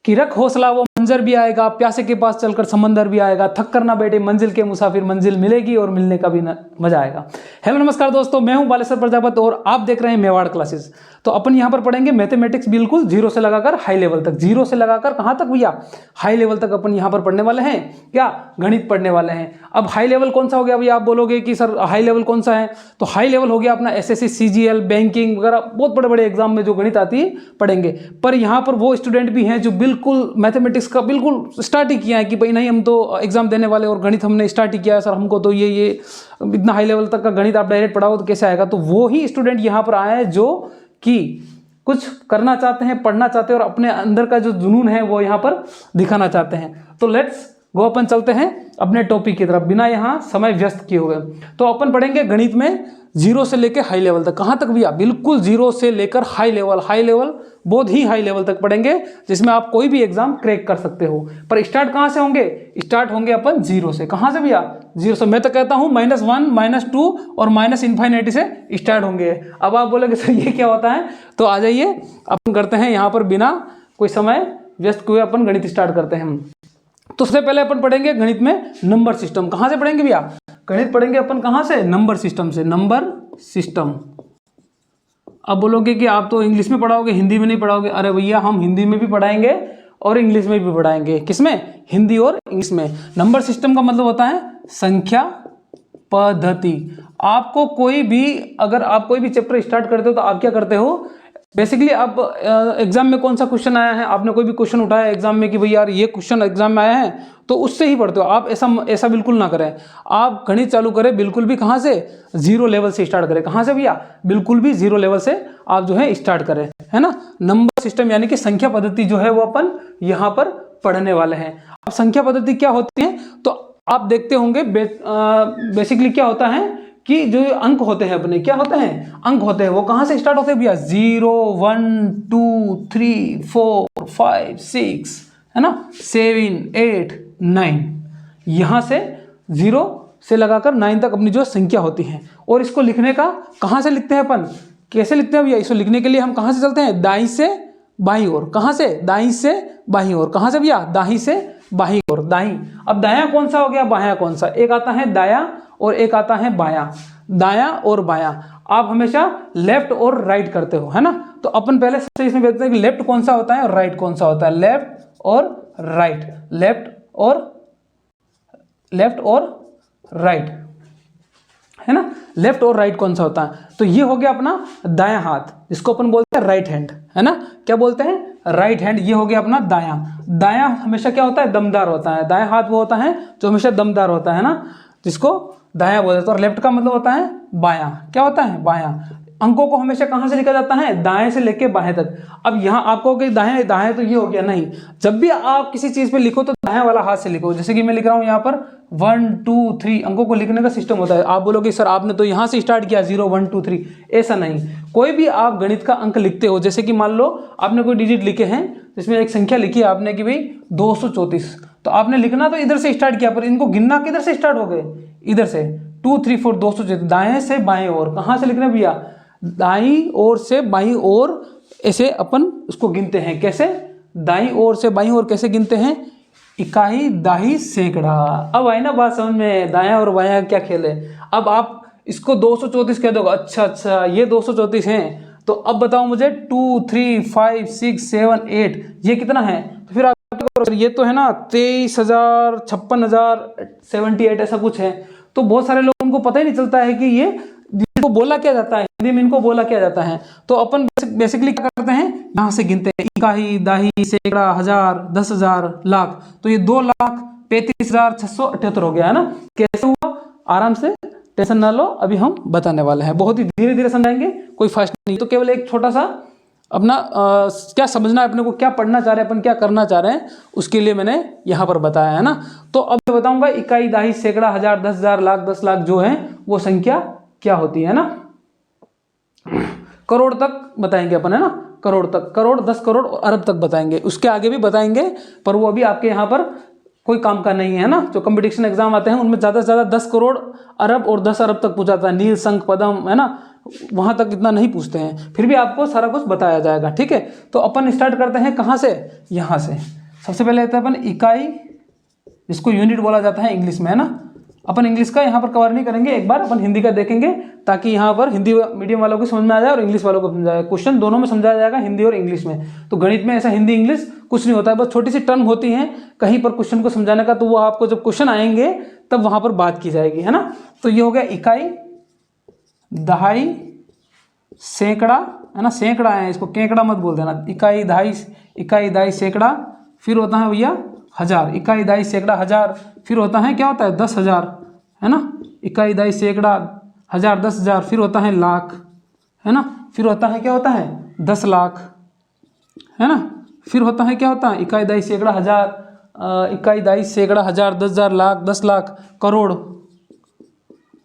कि रख हौसला वो मंजर भी आएगा, प्यासे के पास चलकर समंदर भी आएगा, थक कर ना बैठे मंजिल के मुसाफिर, मंजिल मिलेगी और मिलने का भी मजा आएगा। हेलो नमस्कार दोस्तों, मैं हूं बालेश्वर प्रजापत और आप देख रहे हैं मेवाड़ क्लासेस। तो अपन यहां पर पढ़ेंगे मैथमेटिक्स बिल्कुल जीरो से लगाकर हाई लेवल तक। जीरो से लगाकर कहां तक भैया? हाई लेवल तक अपन यहां पर पढ़ने वाले हैं। क्या? गणित पढ़ने वाले हैं। अब हाई लेवल कौन सा हो गया भैया? आप बोलोगे कि सर हाई लेवल कौन सा है? तो हाई लेवल हो गया अपना एसएससी, सीजीएल, बैंकिंग वगैरह बहुत बड़े बड़े एग्जाम में जो गणित आती है पढ़ेंगे। पर यहाँ पर वो स्टूडेंट भी हैं जो बिल्कुल मैथमेटिक्स का बिल्कुल स्टार्ट ही किया है कि भाई नहीं हम तो एग्जाम देने वाले और गणित हमने स्टार्ट ही किया है सर, हमको तो ये इतना हाई लेवल तक का गणित आप डायरेक्ट पढ़ाओ तो कैसे आएगा। तो वो ही स्टूडेंट यहाँ पर आए हैं जो कि कुछ करना चाहते हैं, पढ़ना चाहते हैं और अपने अंदर का जो जुनून है वो यहाँ पर दिखाना चाहते हैं। तो लेट्स गो, अपन चलते हैं अपने टॉपिक की तरफ बिना यहाँ समय व्यस्त किए हुए। तो अपन पढ़ेंगे गणित में जीरो से लेकर हाई लेवल तक। कहाँ तक भैया? बिल्कुल जीरो से लेकर हाई लेवल बहुत ही हाई लेवल तक पढ़ेंगे, जिसमें आप कोई भी एग्जाम क्रैक कर सकते हो। पर स्टार्ट कहाँ से होंगे? स्टार्ट होंगे अपन जीरो से। कहाँ से भैया? जीरो से। मैं तो कहता हूँ -1, -2 और -∞ से स्टार्ट होंगे। अब आप बोलोगे सर ये क्या होता है? तो आ जाइए अपन करते हैं यहाँ पर बिना कोई समय व्यस्त किए अपन गणित स्टार्ट करते हैं। तो सबसे पहले अपन पढ़ेंगे गणित में नंबर सिस्टम। कहाँ से पढ़ेंगे भैया? गणित पढ़ेंगे अपन कहाँ से? नंबर सिस्टम से। Number system. अब बोलोगे कि आप तो इंग्लिश में पढ़ाओगे, हिंदी में नहीं पढ़ाओगे। अरे भैया हम हिंदी में भी पढ़ाएंगे और इंग्लिश में भी पढ़ाएंगे। किसमें? हिंदी और इंग्लिश में। नंबर सिस्टम का मतलब होता है संख्या पद्धति। आपको कोई भी, अगर आप कोई भी चैप्टर स्टार्ट करते हो तो आप क्या करते हो? बेसिकली आप एग्जाम में कौन सा क्वेश्चन आया है, आपने कोई भी क्वेश्चन उठाया एग्जाम में कि भाई यार ये क्वेश्चन एग्जाम में आया है, तो उससे ही पढ़ते हो आप। ऐसा बिल्कुल ना करें। आप गणित चालू करें बिल्कुल भी कहाँ से? जीरो लेवल से स्टार्ट करें। कहाँ से भैया? बिल्कुल भी जीरो लेवल से आप जो है स्टार्ट करें, है ना। नंबर सिस्टम यानी कि संख्या पद्धति जो है वो अपन यहाँ पर पढ़ने वाले हैं। अब संख्या पद्धति क्या होती है तो आप देखते होंगे बेसिकली क्या होता है कि जो अंक होते हैं अपने, क्या होते हैं? अंक होते हैं। वो कहाँ से स्टार्ट होते हैं भैया? 0, 1, 2, 3, 4, 5, 6, है ना, 7, 8, 9। यहाँ से 0 से लगाकर 9 तक अपनी जो संख्या होती है। और इसको लिखने का कहाँ से लिखते हैं अपन? कैसे लिखते हैं भैया? इसको लिखने के लिए हम कहाँ से चलते हैं? दाईं से बाईं ओर। कहाँ से? दाईं से बाईं ओर। कहाँ से भैया? दाईं से बाईं ओर। दाईं। अब दायां कौन सा हो गया, बायां कौन सा? एक आता है दायां और एक आता है बायां। दायां और बायां आप हमेशा लेफ्ट और राइट करते हो, है ना। तो अपन पहले सबसे इसमें देखते हैं कि लेफ्ट कौन सा होता है और राइट कौन सा होता है। लेफ्ट और राइट, लेफ्ट और राइट, है ना। लेफ्ट और राइट कौन सा होता है? तो ये हो गया अपना दायां हाथ, जिसको अपन बोलते हैं राइट हैंड, है ना। क्या बोलते हैं? Right hand. ये हो गया अपना दायां। दायां हमेशा क्या होता है? दमदार होता है। दायां हाथ वो होता है जो हमेशा दमदार होता है ना, जिसको दायां बोलते हैं। और लेफ्ट का मतलब होता है बायां। क्या होता है? बायां। अंकों को हमेशा कहां से लिखा जाता है? दाएं से लेके बाएं तक। अब यहाँ आपको कि दाएं दाएं तो ये हो गया, नहीं। जब भी आप किसी चीज पे लिखो तो दाएं वाला हाथ से लिखो। जैसे कि मैं लिख रहा हूं यहाँ पर 1, 2, 3 अंकों को लिखने का सिस्टम होता है। आप बोलोगे सर आपने तो यहाँ से स्टार्ट किया 0, 1, 2, 3। ऐसा नहीं। कोई भी आप गणित का अंक लिखते हो, जैसे कि मान लो आपने कोई डिजिट लिखे हैं, जिसमें एक संख्या लिखी है आपने कि भाई 234, तो आपने लिखना तो इधर से स्टार्ट किया, पर इनको गिनना किधर से स्टार्ट हो गए? इधर से 2, 3, 4, 234। दाएं से बाएं ओर। कहाँ से लिखना भैया? दाईं ओर से बाईं ओर। ऐसे अपन उसको गिनते हैं। कैसे? दाईं ओर से बाईं ओर कैसे गिनते हैं? इकाई, दाही, सैकड़ा। अब आई ना बात समझ में? दायां और बायां क्या खेल है। अब आप इसको 234 कह दोगे, अच्छा ये 234 हैं, तो अब बताओ मुझे 2, 3, 5, 6, 7, 8 ये कितना है? तो फिर आप ये तो है ना 23,000, 56,078 ऐसा कुछ है। तो बहुत सारे लोगों को पता ही नहीं चलता है कि ये इनको बोला क्या जाता है, हिंदी में इनको बोला क्या जाता है। तो अपन बेसिकली क्या करते हैं? यहाँ से गिनते हैं। इकाई, दाही, सैकड़ा, हजार, 10,000, लाख। तो ये 2,33,678 हो गया, है ना। कैसे हुआ? आराम से, टेंशन ना लो, अभी हम बताने वाले हैं। बहुत ही धीरे धीरे समझाएंगे, कोई फास्ट नहीं। तो केवल एक छोटा सा अपना क्या समझना है अपने को, क्या पढ़ना चाह रहे हैं अपन, क्या करना चाह रहे हैं, उसके लिए मैंने यहाँ पर बताया, है ना। तो अब मैं बताऊंगा इकाई, दाही, सैकड़ा, हजार, 10,000, लाख, 10 लाख जो है वो संख्या क्या होती है ना। करोड़ तक बताएंगे अपन, है ना। करोड़ तक, करोड़, 10 करोड़ और अरब तक बताएंगे। उसके आगे भी बताएंगे, पर वो अभी आपके यहाँ पर कोई काम का नहीं है ना। जो कंपटीशन एग्जाम आते हैं उनमें ज़्यादा से ज़्यादा 10 करोड़ अरब और 10 अरब तक पूछा जाता है, नील शंख पद्म, है ना, वहाँ तक इतना नहीं पूछते हैं, फिर भी आपको सारा कुछ बताया जाएगा। ठीक है, तो अपन स्टार्ट करते हैं कहाँ से, यहाँ से। सबसे पहले लेते हैं अपन इकाई, जिसको यूनिट बोला जाता है इंग्लिश में, है ना। अपन इंग्लिश का यहाँ पर कवर नहीं करेंगे, एक बार अपन हिंदी का देखेंगे, ताकि यहाँ पर हिंदी मीडियम वालों को समझ में आ जाए और इंग्लिश वालों को समझ आए। क्वेश्चन दोनों में समझाया जाएगा, हिंदी और इंग्लिश में। तो गणित में ऐसा हिंदी इंग्लिश कुछ नहीं होता है, बस छोटी सी टर्म होती है कहीं पर क्वेश्चन को समझाने का, तो वो आपको जब क्वेश्चन आएंगे तब वहाँ पर बात की जाएगी, है ना। तो ये हो गया इकाई, दहाई, सैकड़ा, है ना, सैकड़ा है, इसको केकड़ा मत बोल देना। इकाई दहाई सैकड़ा, फिर होता है भैया हजार। इकाई दहाई सैकड़ा हजार, फिर होता है क्या होता है 10,000, है ना। इकाई दहाई सैकड़ा हजार 10,000, फिर होता है लाख, है ना। फिर होता है क्या होता है 10 लाख, है ना। फिर होता है क्या होता है इकाई दहाई सैकड़ा हजार, इकाई दहाई सैकड़ा हजार 10,000 लाख 10 लाख करोड़,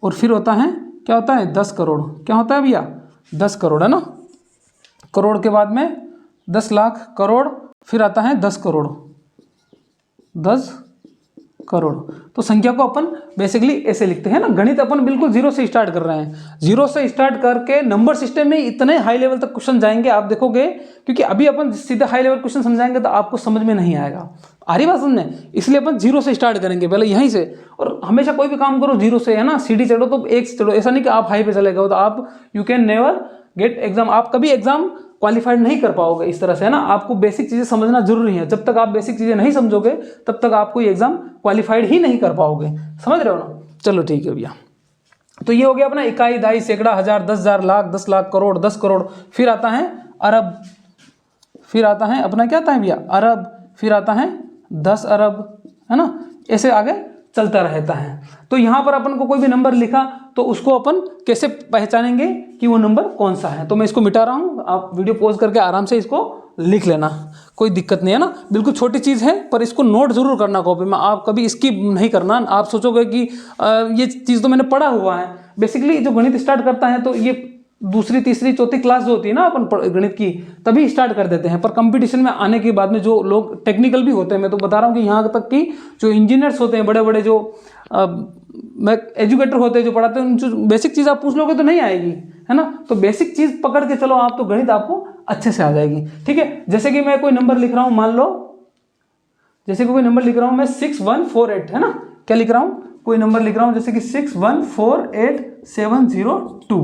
और फिर होता है क्या होता है 10 करोड़। क्या होता है भैया 10 करोड़, है ना। करोड़ के बाद में 10 लाख करोड़, फिर आता है 10 करोड़, 10 करोड़। तो संख्या को अपन बेसिकली ऐसे लिखते हैं ना। गणित अपन बिल्कुल जीरो से स्टार्ट कर रहे हैं, जीरो से स्टार्ट करके नंबर सिस्टम में इतने हाई लेवल तक क्वेश्चन जाएंगे आप देखोगे, क्योंकि अभी अपन सीधे हाई लेवल क्वेश्चन समझाएंगे तो आपको समझ में नहीं आएगा। आ रही बात समझने, इसलिए अपन जीरो से स्टार्ट करेंगे पहले यहीं से। और हमेशा कोई भी काम करो जीरो से, है ना। सीढ़ी चढ़ो तो एक से चढ़ो, ऐसा नहीं कि आप हाई पे चले गए तो आप you can never get exam, आप कभी एग्जाम क्वालिफाइड नहीं कर पाओगे इस तरह से, है ना। आपको बेसिक चीज़ें समझना जरूरी है, जब तक आप बेसिक चीज़ें नहीं समझोगे तब तक आप कोई एग्जाम क्वालिफाइड ही नहीं कर पाओगे, समझ रहे हो ना। चलो ठीक है भैया, तो ये हो गया अपना इकाई दहाई सैकड़ा हजार 10,000 लाख 10 लाख करोड़ 10 करोड़। फिर आता है अरब, फिर आता है अपना क्या आता है भैया अरब, फिर आता है 10 अरब, है ना। ऐसे आगे चलता रहता है। तो यहाँ पर अपन को कोई भी नंबर लिखा तो उसको अपन कैसे पहचानेंगे कि वो नंबर कौन सा है। तो मैं इसको मिटा रहा हूँ, आप वीडियो पॉज करके आराम से इसको लिख लेना, कोई दिक्कत नहीं है ना। बिल्कुल छोटी चीज़ है, पर इसको नोट जरूर करना कॉपी में, आप कभी स्किप नहीं करना। आप सोचोगे कि ये चीज़ तो मैंने पढ़ा हुआ है। बेसिकली जो गणित स्टार्ट करता है तो ये दूसरी तीसरी चौथी क्लास जो होती है ना अपन गणित की, तभी स्टार्ट कर देते हैं। पर कंपटीशन में आने के बाद में जो लोग टेक्निकल भी होते हैं, मैं तो बता रहा हूँ कि यहाँ तक कि जो इंजीनियर्स होते हैं, बड़े बड़े जो एजुकेटर होते हैं जो पढ़ाते हैं, उन जो बेसिक चीज़ आप पूछ लोगे तो नहीं आएगी, है ना। तो बेसिक चीज़ पकड़ के चलो आप, तो गणित आपको अच्छे से आ जाएगी। ठीक है, जैसे कि मैं कोई नंबर लिख रहा हूँ, मान लो जैसे कि कोई नंबर लिख रहा हूँ मैं 6148, है ना। क्या लिख रहा हूँ, कोई नंबर लिख रहा हूँ जैसे कि 6148,702,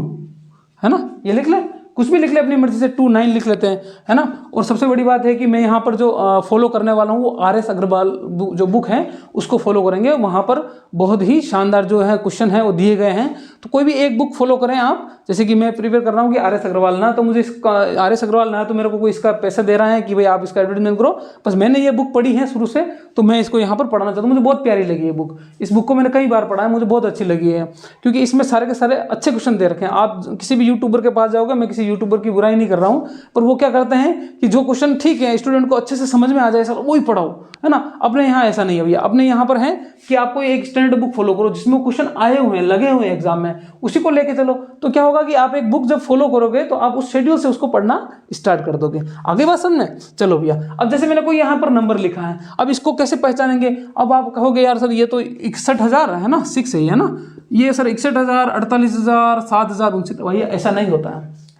है ना। ये लिख ले, कुछ भी लिख ले अपनी मर्जी से, 29 लिख लेते हैं, है ना। और सबसे बड़ी बात है कि मैं यहाँ पर जो फॉलो करने वाला हूँ वो RS अग्रवाल जो बुक है उसको फॉलो करेंगे। वहाँ पर बहुत ही शानदार जो है क्वेश्चन है वो दिए गए हैं, तो कोई भी एक बुक फॉलो करें आप। जैसे कि मैं प्रिपेयर कर रहा हूँ कि RS अग्रवाल ना, तो मुझे इसका RS अग्रवाल ना, तो मेरे को कोई इसका पैसा दे रहा है कि भाई आप इसका एडवर्टाइजमेंट करो, बस मैंने ये बुक पढ़ी है शुरू से, तो मैं इसको यहाँ पर पढ़ना चाहता हूँ। मुझे बहुत प्यारी लगी ये बुक, इस बुक को मैंने कई बार पढ़ा है, मुझे बहुत अच्छी लगी है, क्योंकि इसमें सारे के सारे अच्छे क्वेश्चन दे रखे हैं। आप किसी भी यूट्यूबर के पास जाओगे, मैं किसी यूट्यूबर की बुराई नहीं कर रहा हूँ, पर वो क्या करते हैं कि जो क्वेश्चन ठीक है स्टूडेंट को अच्छे से समझ में आ जाए सर वही पढ़ाओ, है ना। अपने यहाँ ऐसा नहीं है भैया, अपने यहाँ पर है कि आपको एक स्टैंडर्ड बुक फॉलो करो जिसमें क्वेश्चन आए हुए हैं, लगे हुए हैं एग्जाम में, उसी को लेके चलो। तो क्या होगा कि आप एक बुक जब फॉलो करोगे तो आप उस शेड्यूल से उसको पढ़ना स्टार्ट कर दोगे। आगे बात समझ में। चलो भैया, अब जैसे मैंने कोई यहाँ पर नंबर लिखा है, अब इसको कैसे पहचानेंगे। अब आप कहोगे यार सर ये तो 61,000 है ना, 6 है ना, ये सर 61,000 48,000 7,000 59, भैया ऐसा नहीं होता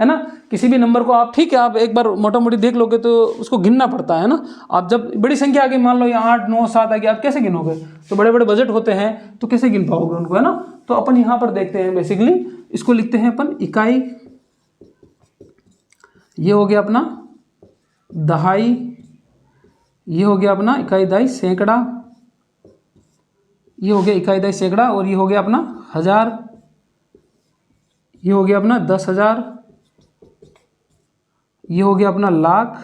है ना। किसी भी नंबर को आप ठीक है आप एक बार मोटा मोटी देख लोगे तो उसको गिनना पड़ता है ना। आप जब बड़ी संख्या आ गई, मान लो ये 8 9 7 आ गई, आप कैसे गिनोगे। तो बड़े बड़े बजट होते हैं तो कैसे गिन पाओगे उनको, है ना। तो अपन यहाँ पर देखते हैं, बेसिकली इसको लिखते हैं अपन इकाई, ये हो गया अपना दहाई, ये हो गया अपना इकाई दहाई सैकड़ा, ये हो गया इकाई दहाई सैकड़ा, और ये हो गया अपना हजार, ये हो गया अपना 10,000, ये हो गया अपना लाख,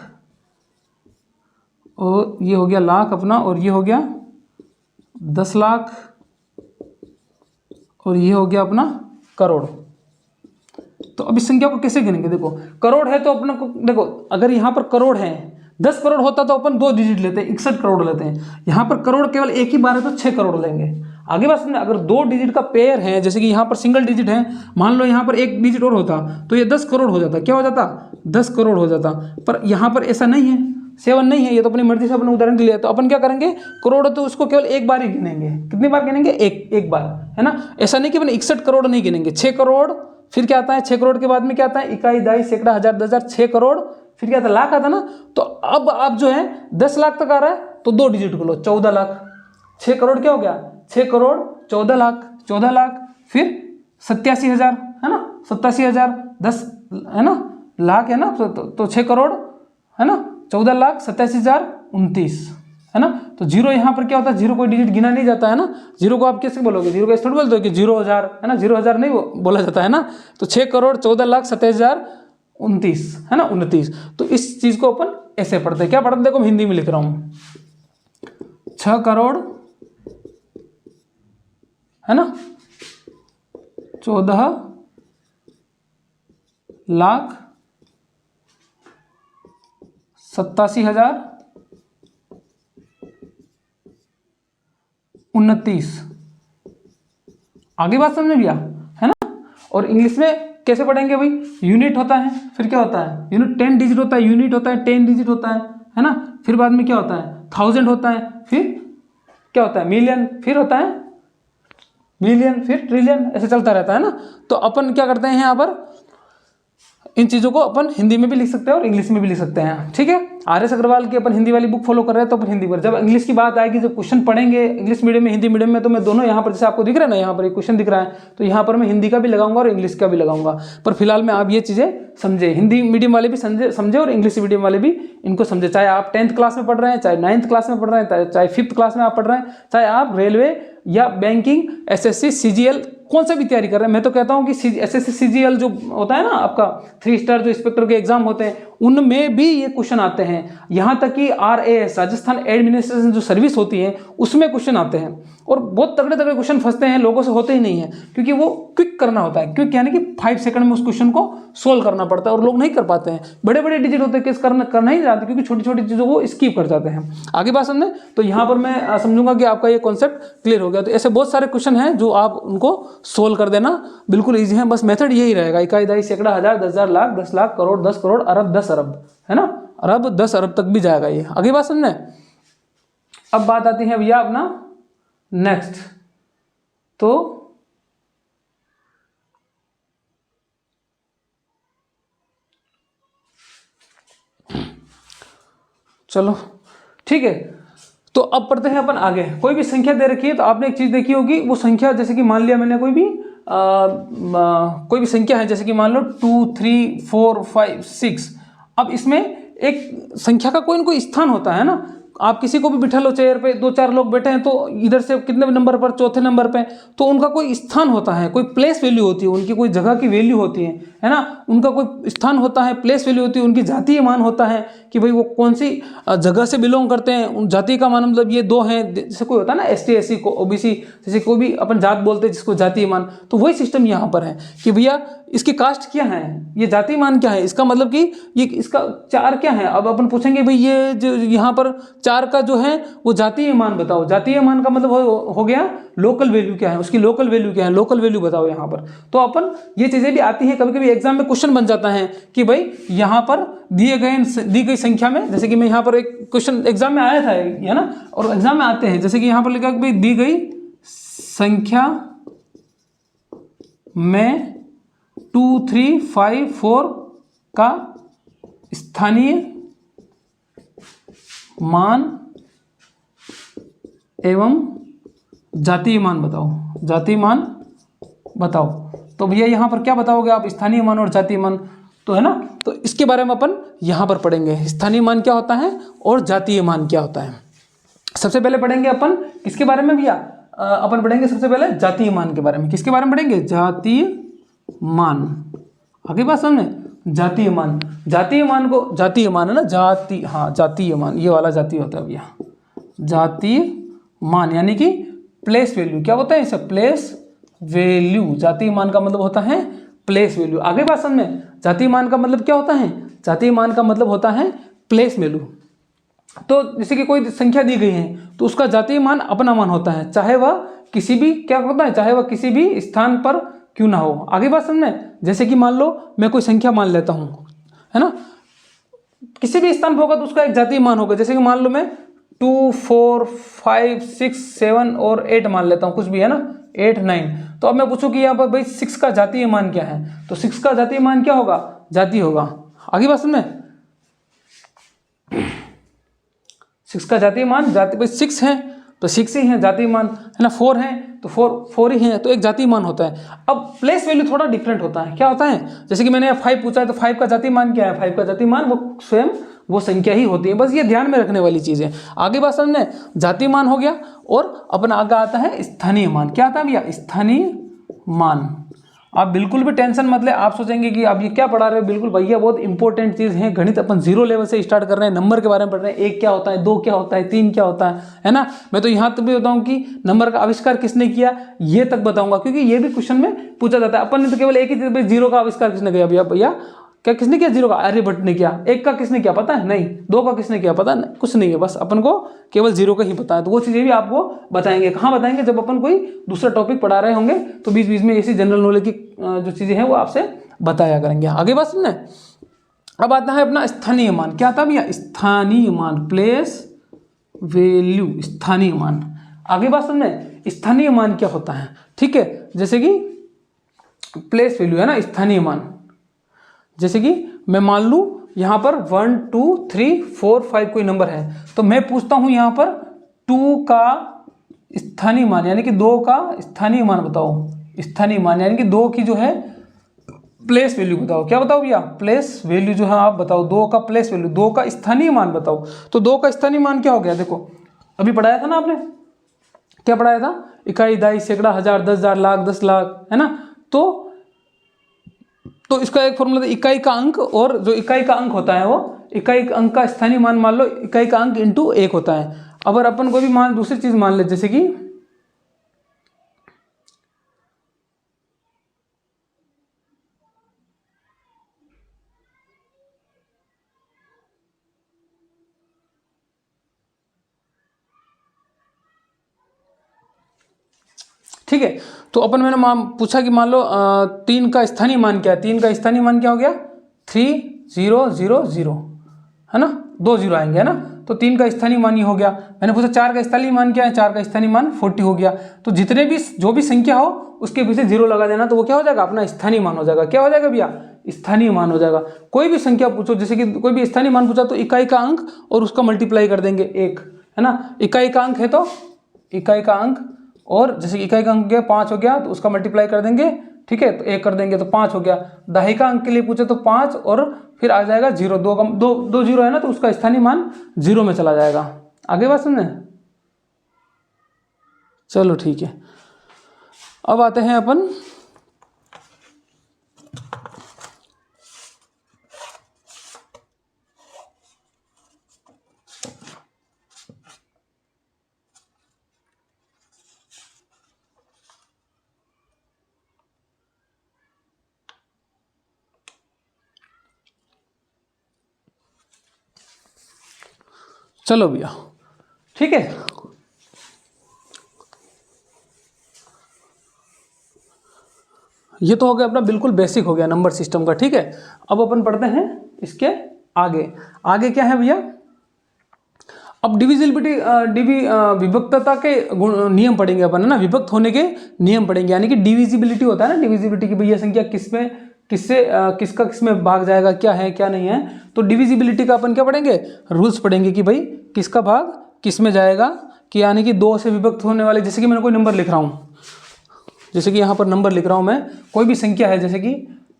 और ये हो गया लाख अपना, और ये हो गया 10 लाख, और ये हो गया अपना करोड़। तो अब इस संख्या को कैसे गिनेंगे। देखो करोड़ है तो अपना को देखो, अगर यहाँ पर करोड़ है, 10 करोड़ होता तो अपन 2 डिजिट लेते हैं, 61 करोड़ लेते हैं। यहाँ पर करोड़ केवल एक ही बार है तो 6 करोड़ लेंगे। आगे बात समझे, अगर 2 डिजिट का पेयर है, जैसे कि यहाँ पर सिंगल डिजिट है, मान लो यहाँ पर 1 डिजिट और होता तो ये 10 करोड़ हो जाता। क्या हो जाता 10 करोड़ हो जाता। पर यहाँ पर ऐसा नहीं है, 7 नहीं है, ये तो अपनी मर्जी से अपने उदाहरण के लिए, तो अपन क्या करेंगे, करोड़ तो उसको केवल एक बार ही गिनेंगे। कितनी बार गिनेंगे, एक बार, है ना। ऐसा नहीं कि अपन 61 करोड़ नहीं गिनेंगे, 6 करोड़, फिर क्या आता है 6 करोड़ के बाद में क्या आता है, इकाई, दाई, सैकड़ा, हजार, 10,000, 6 करोड़, फिर क्या आता है, लाख आता ना। तो अब आप जो है 10 लाख तक आ रहा है तो 2 डिजिट को लो, 14 लाख। 6 करोड़ क्या हो गया, 6 करोड़ 14 लाख, 14 लाख, फिर 87,000, है ना, 87,000, 10 है ना, लाख है ना, तो 6 करोड़ है ना, 14 लाख 87,000 29, है ना। तो जीरो यहाँ पर क्या होता है, जीरो कोई डिजिट गिना नहीं जाता है ना। जीरो को आप कैसे बोलोगे, जीरो को ऐसे थोड़ी बोलते हो कि 0,000, है ना, 0,000 नहीं बोला जाता है ना। तो 6 करोड़ 14 लाख 27,000 29, है ना, 29। तो इस चीज को अपन ऐसे पढ़ते हैं, क्या पढ़ते, देखो मैं हिंदी में लिख रहा हूं, 6 करोड़, है ना, 14 लाख 87,000 29। आगे बात समझ में गया, है ना। और इंग्लिश में कैसे पढ़ेंगे भाई, यूनिट होता है, फिर क्या होता है, यूनिट 10 डिजिट होता है, यूनिट होता है 10 डिजिट होता है ना। फिर बाद में क्या होता है, 1000 होता है, फिर क्या होता है, मिलियन, फिर होता है मिलियन, फिर ट्रिलियन, ऐसे चलता रहता है ना। तो अपन क्या करते हैं यहाँ पर, इन चीज़ों को अपन हिंदी में भी लिख सकते हैं और इंग्लिश में भी लिख सकते हैं, ठीक है। आर.एस. अग्रवाल की अपन हिंदी वाली बुक फॉलो कर रहे हैं तो अपन हिंदी पर, जब इंग्लिश की बात आएगी, जब क्वेश्चन पढ़ेंगे इंग्लिश मीडियम में, हिंदी मीडियम में, तो मैं दोनों यहाँ पर, जैसे आपको दिख रहा है ना, यहाँ पर एक क्वेश्चन दिख रहा है, तो यहाँ पर मैं हिंदी का भी लगाऊंगा और इंग्लिश का भी लगाऊंगा। पर फिलहाल में आप ये चीज़ें समझे, हिंदी मीडियम वाले भी समझे और इंग्लिश मीडियम वाले भी इनको समझे। चाहे आप 10th क्लास में पढ़ रहे हैं, चाहे 9th क्लास में पढ़ रहे हैं, चाहे 5th क्लास में आप पढ़ रहे हैं, चाहे आप रेलवे या बैंकिंग, एसएससी, सीजीएल कौन सा भी तैयारी कर रहे हैं। मैं तो कहता हूं कि एसएससी सीजीएल जो होता है ना आपका 3 स्टार जो इंस्पेक्टर के एग्जाम होते हैं, उनमें भी ये क्वेश्चन आते हैं। यहां तक कि RAS, राजस्थान एडमिनिस्ट्रेशन जो सर्विस होती है, उसमें क्वेश्चन आते हैं और बहुत तगड़े तगड़े क्वेश्चन फंसते हैं, लोगों से होते ही नहीं है, क्योंकि वो क्विक करना होता है। क्विक यानी कि 5 सेकंड में उस क्वेश्चन को सोल्व करना पड़ता है और लोग नहीं कर पाते हैं। बड़े बड़े डिजिट होते हैं, केस करना ही जाते, क्योंकि छोटी छोटी चीज़ों को स्किप कर जाते हैं। आगे बात समझे, तो यहाँ पर मैं समझूंगा कि आपका ये कॉन्सेप्ट क्लियर हो गया। तो ऐसे बहुत सारे क्वेश्चन हैं जो आप उनको सोल्व कर देना, बिल्कुल ईजी है। बस मेथड यही रहेगा, इकाई, दाई, सैकड़ा, हजार, 10,000, लाख, 10 लाख, करोड़, 10 करोड़, अरब, 10 अरब, है ना, अरब 10 अरब तक भी जाएगा ये। आगे बात समझे। अब बात आती है भैया अपना नेक्स्ट, तो चलो ठीक है। तो अब पढ़ते हैं अपन आगे। कोई भी संख्या दे रखी है तो आपने एक चीज देखी होगी, वो संख्या, जैसे कि मान लिया मैंने कोई भी संख्या है, जैसे कि मान लो 2 3 4 5 6। अब इसमें एक संख्या का कोई ना कोई स्थान होता है ना। आप किसी को भी बिठा लो चेयर पे, 2-4 लोग बैठे हैं, तो इधर से कितने नंबर पर, चौथे नंबर पे, तो उनका कोई स्थान होता है, कोई प्लेस वैल्यू होती है, उनकी कोई जगह की वैल्यू होती है ना। उनका कोई स्थान होता है, प्लेस वैल्यू होती है, उनकी जातीय मान होता है कि भाई वो कौन सी जगह से बिलोंग करते हैं। उन जाति का मान मतलब ये 2 हैं, जैसे कोई होता है ना ST SC को OBC, जैसे कोई भी अपन जात बोलते हैं जिसको जातीय मान, तो वही सिस्टम यहाँ पर है कि भैया इसकी कास्ट क्या है, ये जाति मान क्या है, इसका मतलब कि ये इसका 4 क्या है। अब अपन पूछेंगे भाई ये जो यहाँ पर 4 का जो है वो जातीय मान बताओ। जातीय मान का मतलब हो गया लोकल वैल्यू क्या है, उसकी लोकल वैल्यू क्या है, लोकल वैल्यू बताओ यहाँ पर। तो अपन ये चीज़ें भी आती हैं, कभी कभी एग्जाम में क्वेश्चन बन जाता है कि भाई यहाँ पर दी गई संख्या में, जैसे कि मैं यहाँ पर एक क्वेश्चन एग्जाम में आया था, है ना, और एग्जाम में आते हैं, जैसे कि यहाँ पर लिखा कि भाई दी गई संख्या में 2 3 5 4 का स्थानीय मान एवं जातीय मान बताओ, जातीय मान बताओ। तो भैया यहाँ पर क्या बताओगे आप, स्थानीय मान और जातीय मान, तो है ना। तो इसके बारे में अपन यहाँ पर पढ़ेंगे, स्थानीय मान क्या होता है और जातीय मान क्या होता है। सबसे पहले पढ़ेंगे अपन किसके बारे में भैया, अपन पढ़ेंगे सबसे पहले जातीय मान के बारे में। किसके बारे में पढ़ेंगे, जातीय मान। आगे बात समझे, जातीय मान। जातीय मान को, जातीय मान है ना, जाति, हाँ जातीय मान, ये वाला जातीय होता है भैया, जातीय मान यानी कि प्लेस वैल्यू। क्या होता है इसे, प्लेस वैल्यू। जातीय मान का मतलब होता है प्लेस वैल्यू। आगे बात समझ में, जातीय मान का मतलब क्या होता है, जातीय मान का मतलब होता है प्लेस वैल्यू। तो जैसे कि कोई संख्या दी गई है तो उसका जातीय मान अपना मान होता है, चाहे वह किसी भी, क्या होता है, चाहे वह किसी भी स्थान पर क्यों ना हो। आगे बात समझे, जैसे कि मान लो मैं कोई संख्या मान लेता हूँ, है ना, किसी भी स्थान पर होगा तो उसका एक जातीय मान होगा। जैसे कि मान लो मैं 2, 4, 5, 6, 7 और 8 मान लेता हूँ, कुछ भी है ना, 8, 9। तो अब मैं पूछूं कि यहाँ पर भाई 6 का जातीय मान क्या है, तो 6 का जातीय मान क्या होगा, जातीय होगा। आगे बात समझ में, 6 का जातीय मान, जातीय भाई 6 है तो 6 ही है जातीय मान, है ना। 4 है तो 4 ही है, तो एक जातीय मान होता है। अब प्लेस वैल्यू थोड़ा डिफरेंट होता है। क्या होता है, जैसे कि मैंने 5 पूछा है तो 5 का जातीय मान क्या है, 5 का जातीय मान वो स्वयं वो संख्या ही होती है। बस ये ध्यान में रखने वाली चीज़ है। आगे बात समझने, जातीय मान हो गया और अपना आगे आता है स्थानीय मान। क्या आता है भैया, स्थानीय मान। आप बिल्कुल भी टेंशन मत ले, आप सोचेंगे कि आप ये क्या पढ़ा रहे हो, बिल्कुल भैया बहुत इंपॉर्टेंट चीज़ है। गणित अपन 0 लेवल से स्टार्ट कर रहे हैं, नंबर के बारे में पढ़ रहे हैं, 1 क्या होता है, 2 क्या होता है, 3 क्या होता है ना। मैं तो यहाँ तक भी बताऊँ कि नंबर का आविष्कार किसने किया, ये तक बताऊंगा, क्योंकि ये भी क्वेश्चन में पूछा जाता है। अपन ने तो केवल एक ही चीज़, भाई 0 का आविष्कार किसने किया भैया, क्या किसने किया, 0 का आर्यभट्ट ने किया। 1 का किसने किया पता है, नहीं। 2 का किसने किया पता नहीं, कुछ नहीं है, बस अपन को केवल 0 का ही पता है। तो वो चीज़ें भी आपको बताएंगे। कहाँ बताएंगे, जब अपन कोई दूसरा टॉपिक पढ़ा रहे होंगे तो बीच बीच में ऐसी जनरल नॉलेज की जो चीज़ें हैं वो आपसे बताया करेंगे। आगे बात सुनना। अब आता है अपना स्थानीय मान। क्या आता है भैया, स्थानीय मान, प्लेस वैल्यू, स्थानीय मान। आगे बात सुनना, स्थानीय मान क्या होता है, ठीक है। जैसे कि प्लेस वैल्यू है ना, स्थानीय मान। जैसे कि मैं मान लूँ यहाँ पर 1, 2, 3, 4, 5 कोई नंबर है, तो मैं पूछता हूँ यहाँ पर 2 का स्थानीय मान यानी कि 2 का स्थानीय मान बताओ। स्थानीय मान यानी कि 2 की जो है प्लेस वैल्यू बताओ। क्या बताओ भैया, प्लेस वैल्यू जो है आप बताओ, 2 का प्लेस वैल्यू, 2 का स्थानीय मान बताओ। तो 2 का स्थानीय मान क्या हो गया, देखो अभी पढ़ाया था ना आपने, क्या पढ़ाया था, इकाई, दहाई, सैकड़ा, हजार, 10,000, लाख, 10 लाख, है ना। तो इसका एक फॉर्मूला था, इकाई का अंक, और जो इकाई का अंक होता है वो इकाई अंक का स्थानीय मान मान लो, इकाई का अंक इंटू 1 होता है। अगर अपन को भी मान दूसरी चीज मान ले, जैसे कि ठीक है, तो अपन मैंने पूछा कि मान लो 3 का स्थानीय मान क्या है। 3 का स्थानीय मान क्या हो गया, 3000, है ना, 2 0 आएंगे, है ना। तो 3 का स्थानीय मान ये हो गया। मैंने पूछा 4 का स्थानीय मान क्या है, 4 का स्थानीय मान 40 हो गया। तो जितने भी जो भी संख्या हो उसके पीछे 0 लगा देना, तो वो क्या हो जाएगा, अपना स्थानीय मान हो जाएगा। क्या हो जाएगा भैया, स्थानीय मान हो जाएगा। कोई भी संख्या पूछो, जैसे कि कोई भी स्थानीय मान पूछा तो इकाई का अंक और उसका मल्टीप्लाई कर देंगे 1, है ना। इकाई का अंक है तो इकाई का अंक, और जैसे कि इकाई का अंक गया 5 हो गया तो उसका मल्टीप्लाई कर देंगे, ठीक है, तो 1 कर देंगे तो 5 हो गया। दहाई का अंक के लिए पूछे तो 5 और फिर आ जाएगा 0, 2 0 है ना, तो उसका स्थानीय मान 0 में चला जाएगा। आगे बात समझे, चलो ठीक है। अब आते हैं अपन चलो भैया, ठीक है। ये तो हो गया अपना बिल्कुल बेसिक हो गया नंबर सिस्टम का, ठीक है। अब अपन पढ़ते हैं इसके आगे। आगे क्या है भैया, अब डिविजिबिलिटी विभक्तता के नियम पढ़ेंगे अपन, है ना। विभक्त होने के नियम पढ़ेंगे, यानी कि डिविजिबिलिटी होता है ना, डिविजिबिलिटी की भैया संख्या किसमें किससे किसका किसमें भाग जाएगा, क्या है क्या नहीं है। तो डिविजिबिलिटी का अपन क्या पढ़ेंगे, रूल्स पढ़ेंगे कि भाई किसका भाग किस में जाएगा, कि यानी कि 2 से विभक्त होने वाले, जैसे कि मैंने कोई नंबर लिख रहा हूँ, जैसे कि यहाँ पर नंबर लिख रहा हूँ मैं, कोई भी संख्या है जैसे कि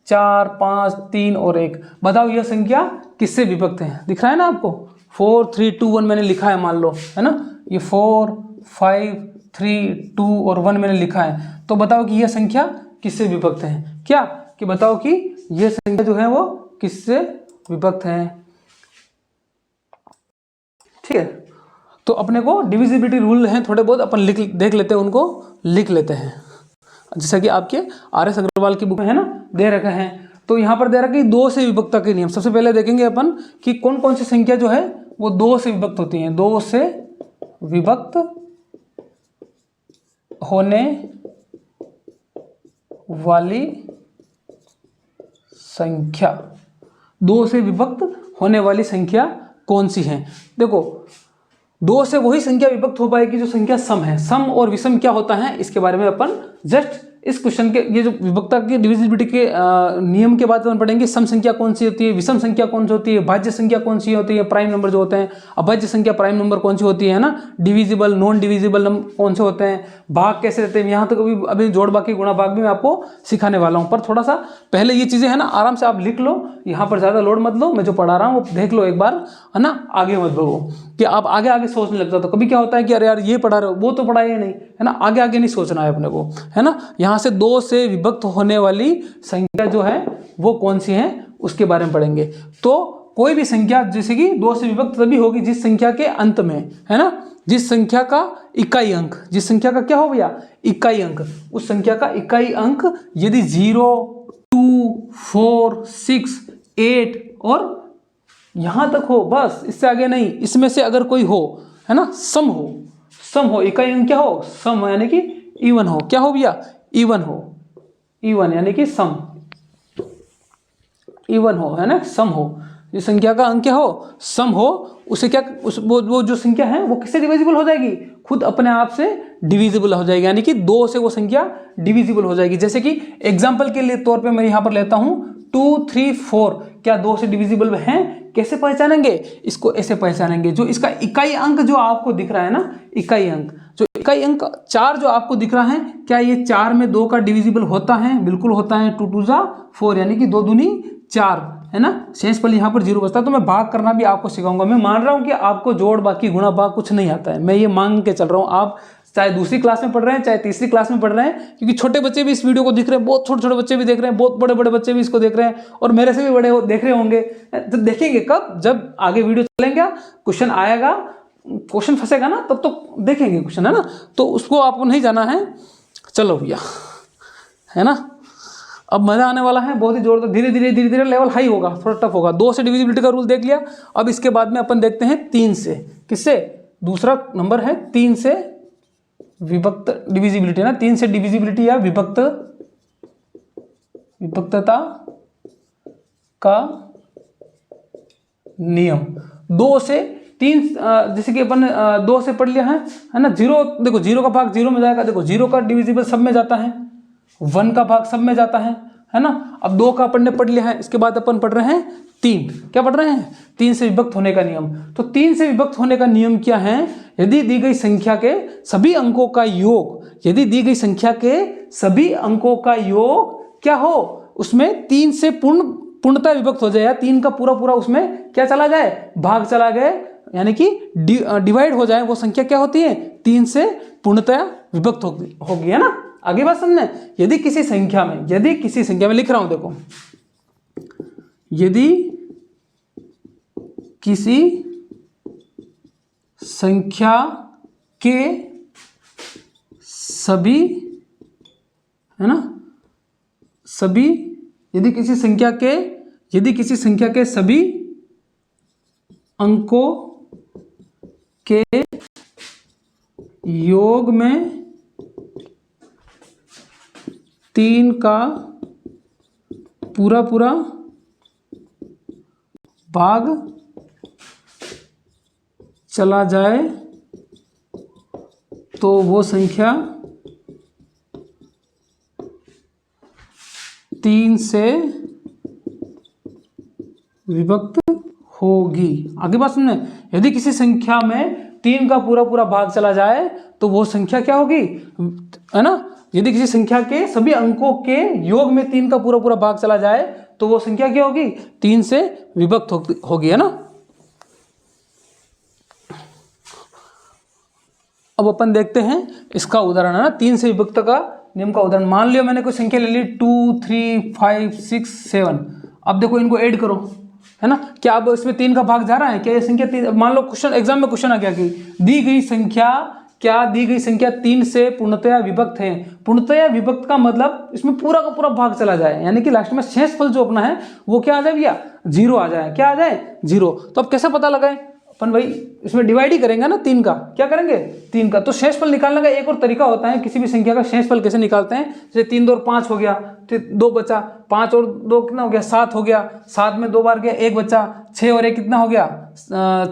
4, 5, 3 और 1, बताओ यह संख्या किससे विभक्त है। दिख रहा है ना आपको, 4, 3, 2, 1 मैंने लिखा है, मान लो, है ना। ये 4, 5, 3, 2 और 1 मैंने लिखा है। तो बताओ कि यह संख्या किससे विभक्त है, क्या कि बताओ कि यह संख्या जो है वो किससे विभक्त है, ठीक है। तो अपने को डिविजिबिलिटी रूल हैं थोड़े बहुत, अपन देख लेते हैं, उनको लिख लेते हैं। जैसा कि आपके RS अग्रवाल की बुक में है ना, दे रखा है। तो यहाँ पर दे रखा है 2 से विभक्तता के नियम। सबसे पहले देखेंगे अपन कि कौन कौन सी संख्या जो है वो 2 से विभक्त होती हैं। 2 से विभक्त होने वाली संख्या, 2 से विभक्त होने वाली संख्या कौन सी है। देखो 2 से वही संख्या विभक्त हो पाएगी जो संख्या सम है। सम और विषम क्या होता है इसके बारे में अपन जस्ट इस क्वेश्चन के ये जो विभक्ता की डिविजिबिलिटी के नियम के बाद अपन पढ़ेंगे। सम संख्या कौन सी होती है, विषम संख्या कौन सी होती है, भाज्य संख्या कौन सी होती है, प्राइम नंबर जो होते हैं, अभाज्य संख्या प्राइम नंबर कौन सी होती है ना, डिविजिबल नॉन डिविजिबल नंबर कौन से होते हैं, भाग कैसे रहते हैं। यहाँ तक अभी जोड़ भाग की गुणा भाग भी मैं आपको सिखाने वाला हूँ। पर थोड़ा सा पहले ये चीज़ें है ना आराम से आप लिख लो, यहाँ पर ज़्यादा लोड मत लो, मैं जो पढ़ा रहा हूँ वो देख लो एक बार, है ना, आगे मत बढ़ो कि आप आगे आगे सोचने लग जाते हो। कभी क्या होता है कि अरे यार ये पढ़ा रहे हो, वो तो पढ़ा ही नहीं, है ना, आगे आगे नहीं सोचना है अपने को, है ना। यहाँ से 2 से विभक्त होने वाली संख्या जो है वो कौन सी है उसके बारे में पढ़ेंगे। तो कोई भी संख्या जैसे कि 2 से विभक्त तभी होगी जिस संख्या के अंत में, है ना, जिस संख्या का इकाई अंक, जिस संख्या का क्या हो भैया इकाई अंक, उस संख्या का इकाई अंक यदि 0, 2, 4, 6, 8 और यहां तक हो, बस इससे आगे नहीं, इसमें से अगर कोई हो, है ना, सम हो, इकाई अंक क्या हो, सम हो, यानी कि इवन हो, क्या हो भैया इवन हो, इवन यानी कि सम, इवन हो, है ना, सम हो, जिस संख्या का अंक क्या हो सम हो, उसे क्या वो जो संख्या है वो किससे डिविजिबल हो जाएगी, खुद अपने आप से डिविजिबल हो जाएगी, यानी कि 2 से वो संख्या डिविजिबल हो जाएगी। जैसे कि एग्जांपल के लिए तौर पे मैं यहाँ पर लेता हूँ 2, 3, 4 क्या 2 से डिविजिबल हैं, कैसे पहचानेंगे इसको, ऐसे पहचानेंगे। जो इसका इकाई अंक जो आपको दिख रहा है ना, इकाई अंक, जो इकाई अंक 4 जो आपको दिख रहा है, क्या ये 4 में 2 का डिविजिबल होता है, बिल्कुल होता है। 2 2 जा 4 यानी कि 2 दूनी 4, है ना, शेष पर यहाँ पर 0 बचता है। तो मैं भाग करना भी आपको सिखाऊंगा। मैं मान रहा हूँ कि आपको जोड़ बाकी गुणा भाग कुछ नहीं आता है, मैं ये मांग के चल रहा हूँ। आप चाहे दूसरी क्लास में पढ़ रहे हैं चाहे तीसरी क्लास में पढ़ रहे हैं, क्योंकि छोटे बच्चे भी इस वीडियो को देख रहे हैं, बहुत छोटे छोटे बच्चे भी देख रहे हैं, बहुत बड़े बड़े बच्चे भी इसको देख रहे हैं, और मेरे से भी बड़े देख रहे होंगे। तो देखेंगे कब, जब आगे वीडियो चलेंगे, क्वेश्चन आएगा, क्वेश्चन फंसेगा ना, तब तो देखेंगे क्वेश्चन, है ना। तो उसको आपको नहीं जाना है। चलो भैया, है ना, अब मजा आने वाला है बहुत ही जोरदार। धीरे धीरे लेवल हाई होगा, थोड़ा टफ होगा। 2 से डिविजिबिलिटी का रूल देख लिया। अब इसके बाद में अपन देखते हैं 3 से, किससे, दूसरा नंबर है 3 से विभक्त डिविजिबिलिटी ना, 3 से डिविजिबिलिटी या विभक्तता का नियम। 2 से 3 जैसे कि अपन 2 से पढ़ लिया है ना। 0 देखो, 0 का भाग 0 में जाएगा। देखो 0 का डिविजिबल सब में जाता है, 1 का भाग सब में जाता है ना। अब 2 का अपन ने पढ़ लिया है, इसके बाद अपन पढ़ रहे हैं 3। क्या पढ़ रहे हैं, 3 से विभक्त होने का नियम। तो 3 से विभक्त होने का नियम क्या है, यदि दी गई संख्या के सभी अंकों का योग, यदि दी गई संख्या के सभी अंकों का योग क्या हो, उसमें 3 से पूर्णतः विभक्त हो जाए, या 3 का पूरा पूरा उसमें क्या चला जाए, भाग चला गए, यानी कि डिवाइड हो जाए, वो संख्या क्या होती है, 3 से पूर्णतः विभक्त होगी, है ना। आगे बात समझना, यदि किसी संख्या में लिख रहा हूं, देखो, यदि किसी संख्या के सभी, है ना, सभी, यदि किसी संख्या के सभी अंकों के योग में 3 का पूरा पूरा भाग चला जाए, तो वो संख्या 3 से विभक्त होगी। आगे बात सुनने, यदि किसी संख्या में 3 का पूरा पूरा भाग चला जाए तो वो संख्या क्या होगी, है ना। यदि किसी संख्या के सभी अंकों के योग में 3 का पूरा पूरा भाग चला जाए तो वो संख्या क्या होगी, 3 से विभक्त होगी, है ना। अब अपन देखते हैं इसका उदाहरण, है ना, 3 से विभक्त का नियम का उदाहरण। मान लियो मैंने कोई संख्या ले ली 2, 3, 5, 6, 7। अब देखो इनको ऐड करो, है ना। क्या अब इसमें 3 का भाग जा रहा है, क्या ये संख्या 3, मान लो क्वेश्चन एग्जाम में क्वेश्चन आ गया कि दी गई संख्या 3 से पूर्णतया विभक्त है। पूर्णतया विभक्त का मतलब इसमें पूरा का पूरा भाग चला जाए, यानी कि लास्ट में शेषफल जो अपना है वो क्या आ जाए भैया, 0 आ जाए। क्या आ जाए, 0। तो अब कैसे पता लगाएं, अपन भाई इसमें डिवाइड ही करेंगे ना 3 का, क्या करेंगे 3 का। तो शेषफल निकालने का एक और तरीका होता है, किसी भी संख्या का शेषफल कैसे निकालते हैं, जैसे 3 2 और 5 हो गया, फिर 2 बचा, 5 और 2 कितना हो गया 7 हो गया, 7 में 2 बार गया 1 बचा, 6 और 1 कितना हो गया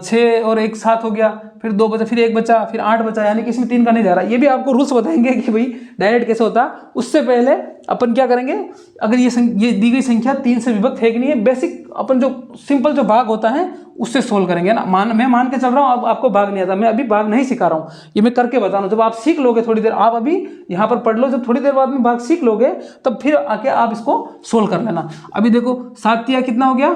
6 और 1 7 हो गया, फिर 2 बचा, फिर 1 बचा, फिर 8 बचा, यानी कि इसमें 3 का नहीं जा रहा। ये भी आपको रूल्स बताएंगे कि भाई डायरेक्ट कैसे होता है। उससे पहले अपन क्या करेंगे, अगर ये दी गई संख्या 3 से विभक्त है कि नहीं है, बेसिक अपन जो सिंपल जो भाग होता है उससे सोल्व करेंगे ना। मैं मान के चल रहा हूँ, अब आपको भाग नहीं आता, मैं अभी भाग नहीं सिखा रहा हूँ, ये मैं करके बता रहा हूँ। जब आप सीख लोगे थोड़ी देर, आप अभी यहाँ पर पढ़ लो, जब थोड़ी देर बाद में भाग सीख लोगे तब फिर आके आप इसको सोल्व कर लेना। अभी देखो 7 तिया कितना हो गया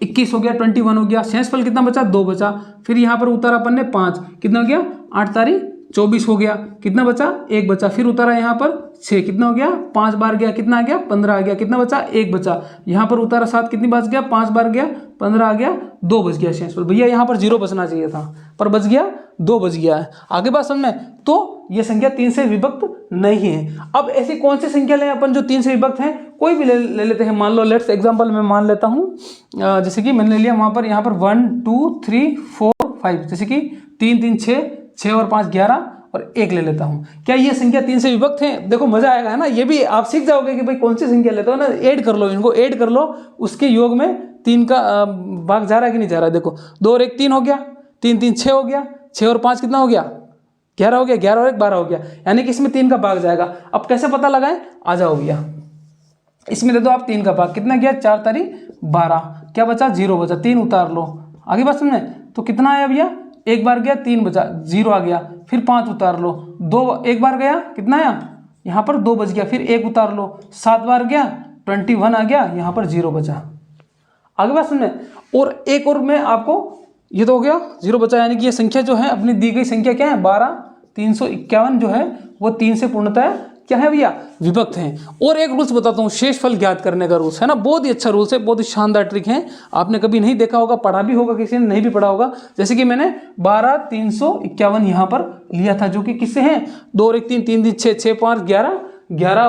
21 हो गया, 21 हो गया, शेषफल कितना बचा 2 बचा, फिर यहाँ पर उतारा अपन ने 5, कितना हो गया 8 तारी 24 हो गया, कितना बचा 1 बचा, फिर उतारा यहाँ पर 6, कितना हो गया 5 बार गया, कितना आ गया 15 आ गया, कितना बचा 1 बचा, यहाँ पर उतारा 7, कितनी बच गया 5 बार गया 15 आ गया, 2 बच गया शेषफल। भैया यहाँ पर 0 बचना चाहिए था पर बच गया 2 बच गया है। आगे बात समझ में, तो ये संख्या 3 से विभक्त नहीं है। अब ऐसी कौन सी संख्या लें अपन जो 3 से विभक्त है, कोई भी ले लेते हैं। मान लो लेट्स एग्जांपल मैं मान लेता हूँ, जैसे कि मैंने ले लिया वहाँ पर 1 2 3 4 5, जैसे कि 3 3 6 और 5 11 और 1 ले लेता हूँ। क्या ये संख्या 3 से विभक्त है? देखो मजा आएगा है ना, ये भी आप सीख जाओगे कि भाई कौन सी संख्या लेते हो ना, ऐड कर लो, इनको ऐड कर लो, उसके योग में 3 का भाग जा रहा है कि नहीं जा रहा है। देखो 2 और 1 3 हो गया, 3 3 6 हो गया, 6 और 5 कितना हो गया 11 हो गया, 11 और 1 12 हो गया, यानी कि इसमें 3 का भाग जाएगा। अब कैसे पता लगाएं, आ जाओ भैया, इसमें दे दो आप 3 का भाग, कितना गया 4 तारी 12, क्या बचा 0 बचा, 3 उतार लो। आगे बात समझे, तो कितना आया भैया 1 बार गया 3 बचा, 0 आ गया, फिर 5 उतार लो, 2 1 बार गया कितना आया यहाँ पर 2 बच गया, फिर 1 उतार लो, 7 बार गया 21 आ गया, यहाँ पर 0 बचा। आगे बात समझे, और एक और मैं आपको, ये तो हो गया 0 बचा, यानी कि ये संख्या जो है अपनी दी गई संख्या क्या है 12 351 जो है वो 3 से पूर्णतः क्या है भैया विभक्त हैं। और एक रूल्स बताता हूँ, शेषफल ज्ञात करने का रूल्स है ना, बहुत ही अच्छा रूल्स है, बहुत ही शानदार ट्रिक है, आपने कभी नहीं देखा होगा, पढ़ा भी होगा, किसी ने नहीं भी पढ़ा होगा। जैसे कि मैंने 12 351 यहाँ पर लिया था, जो कि किससे हैं 2 और 1 3 3 3 6 6 5 11 11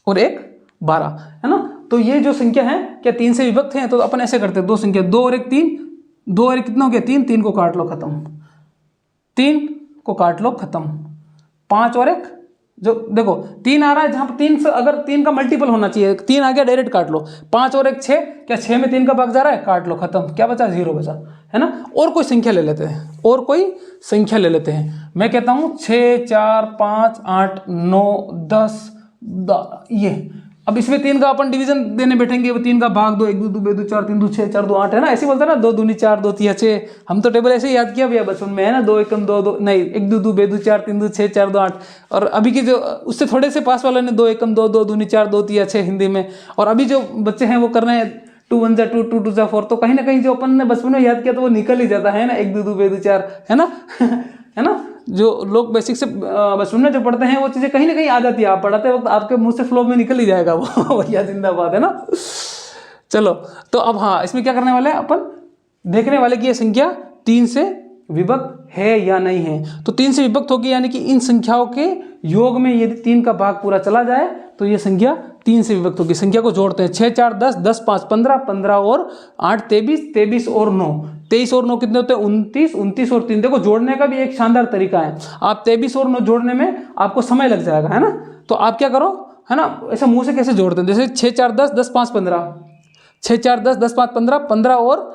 और 1 12 है ना। तो ये जो संख्या है क्या 3 से विभक्त है? तो अपन ऐसे करते हैं, दो संख्या 2 और 1 3, 2 और 1 कितना हो गया 3, 3 को काट लो खत्म, 3 को काट लो खत्म, 5 और 1 जो देखो 3 आ रहा है, जहां पर 3 से अगर 3 का मल्टीपल होना चाहिए, 3 आ गया डायरेक्ट काट लो, 5 और 1 6, क्या 6 में 3 का भाग जा रहा है, काट लो खत्म, क्या बचा 0 बचा है ना। और कोई संख्या ले लेते हैं, और कोई संख्या ले लेते हैं, मैं कहता हूं 6 4 5 8 9 10 ये। अब इसमें 3 का अपन डिवीजन देने बैठेंगे, वो 3 का भाग दो, 1 2 2 2 4 3 2 6 4 2 8 है ना, ऐसे बोलता है ना 2 दूनी 4 2 3 6, हम तो टेबल ऐसे ही याद किया भैया बचपन में है ना, 2 1 2 2 नहीं 1 2 2 2 4 3 2 6 4 2 8, और अभी के जो उससे थोड़े से पास वाले ने 2 1 2 2 दूनी 4 2 3 6 हिंदी में, और अभी जो बच्चे हैं वो कर रहे हैं 2 1 2 2 2 4, तो कहीं ना कहीं जो अपन ने बचपन में याद किया तो वो निकल ही जाता है ना, 1 2 2 2 4 है ना है ना। जो लोग बेसिक से बचपन में जो पढ़ते हैं वो चीज़ें कहीं ना कहीं आ जाती है, आप पढ़ाते वक्त आपके मुंह से फ्लो में निकल ही जाएगा वो भैया जिंदाबाद है ना। चलो तो अब हाँ, इसमें क्या करने वाले हैं अपन, देखने वाले कि ये संख्या 3 से विभक्त है या नहीं है। तो 3 से विभक्त होगी, यानी कि इन संख्याओं के योग में यदि 3 का भाग पूरा चला जाए तो ये संख्या 3 से विभक्त होगी। संख्या को जोड़ते हैं, 6 4 10 10 5 15 15 और 8 23 23 और 9 23 और 9 कितने होते हैं 29 29 और 3। देखो जोड़ने का भी एक शानदार तरीका है, आप 23 और 9 जोड़ने में आपको समय लग जाएगा है ना, तो आप क्या करो है ना, ऐसा मुंह से कैसे जोड़ते हैं, जैसे 6 4 10 10 5 15, 6 4 10 10 5 15 15 और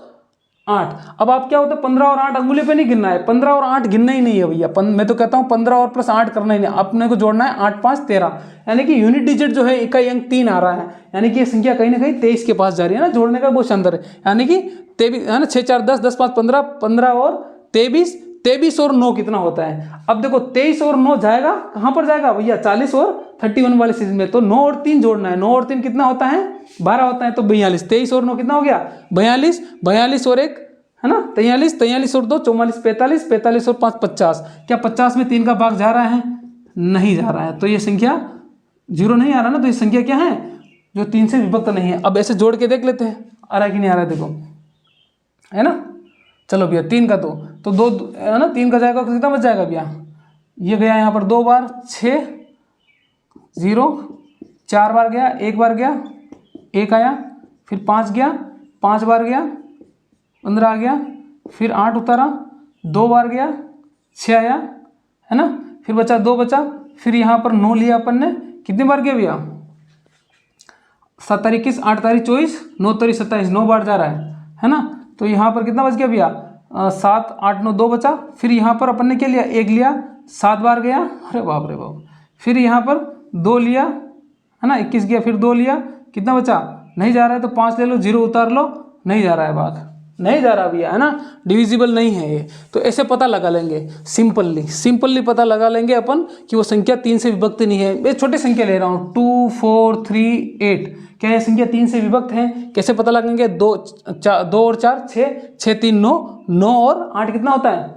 8। अब आप क्या होता है 15 और 8 अंगुली पे नहीं गिनना है, 15 और 8 गिनना ही नहीं है भैया, मैं तो कहता हूँ 15 और प्लस 8 करना ही नहीं, अपने को जोड़ना है 8 5 13, यानी कि यूनिट डिजिट जो है इकाई अंक 3 आ रहा है, यानी कि ये संख्या कहीं ना कहीं 23 के पास जा रही है ना, जोड़ने का बहुत शानदार है, यानी कि 23 है ना, 6 4 10 10 5 15 15 और 23 23 और 9 कितना होता है। अब देखो 23 और 9 जाएगा कहाँ पर जाएगा भैया 40 और 31 वाले सीरीज में, तो 9 और 3 जोड़ना है, 9 और 3 कितना होता है 12 होता है, तो 42, 23 और 9 कितना हो गया 42, 42 और 1 है ना 43, 43 और 2 44, 45, 45 और 5 50, क्या 50 में 3 का भाग जा रहा है, नहीं जा रहा है, तो ये संख्या 0 नहीं आ रहा ना, तो ये संख्या क्या है जो 3 से विभक्त नहीं है। अब ऐसे जोड़ के देख लेते हैं आ रहा है कि नहीं आ रहा है, देखो है ना। चलो भैया 3 का तो 2 है ना, 3 का जाएगा तो कितना बच जाएगा भैया, ये गया यहाँ पर 2 बार 6 0, 4 बार गया 1 बार गया 1 आया, फिर 5 गया 5 बार गया 15 आ गया, फिर 8 उतारा, 2 बार गया, 6 आया, है ना, फिर बचा 2 बचा, फिर यहाँ पर 9 लिया अपन ने, कितनी बार गया भैया, 7 तारीख 21, 8 तारीख 24, 9 तारीख 27, 9 बार जा रहा है ना। तो यहाँ पर कितना बच गया भैया, 7 8 9 2 बचा, फिर यहाँ पर अपन ने क्या लिया, 1 लिया, 7 बार गया, अरे बाप रे बाप, फिर यहाँ पर 2 लिया, है ना, 21 गया, फिर 2 लिया, कितना बचा, नहीं जा रहा है तो 5 ले लो, 0 उतार लो, नहीं जा रहा है भाग, नहीं जा रहा भैया, है ना, डिविजिबल नहीं है ये। तो ऐसे पता लगा लेंगे सिंपली पता लगा लेंगे अपन कि वो संख्या 3 से विभक्त नहीं है। मैं छोटी संख्या ले रहा हूँ, 2 4 3 8, क्या ये संख्या 3 से विभक्त है, कैसे पता लगेंगे, 2 और 4 6, 6 3 9, 9 और 8 कितना होता है,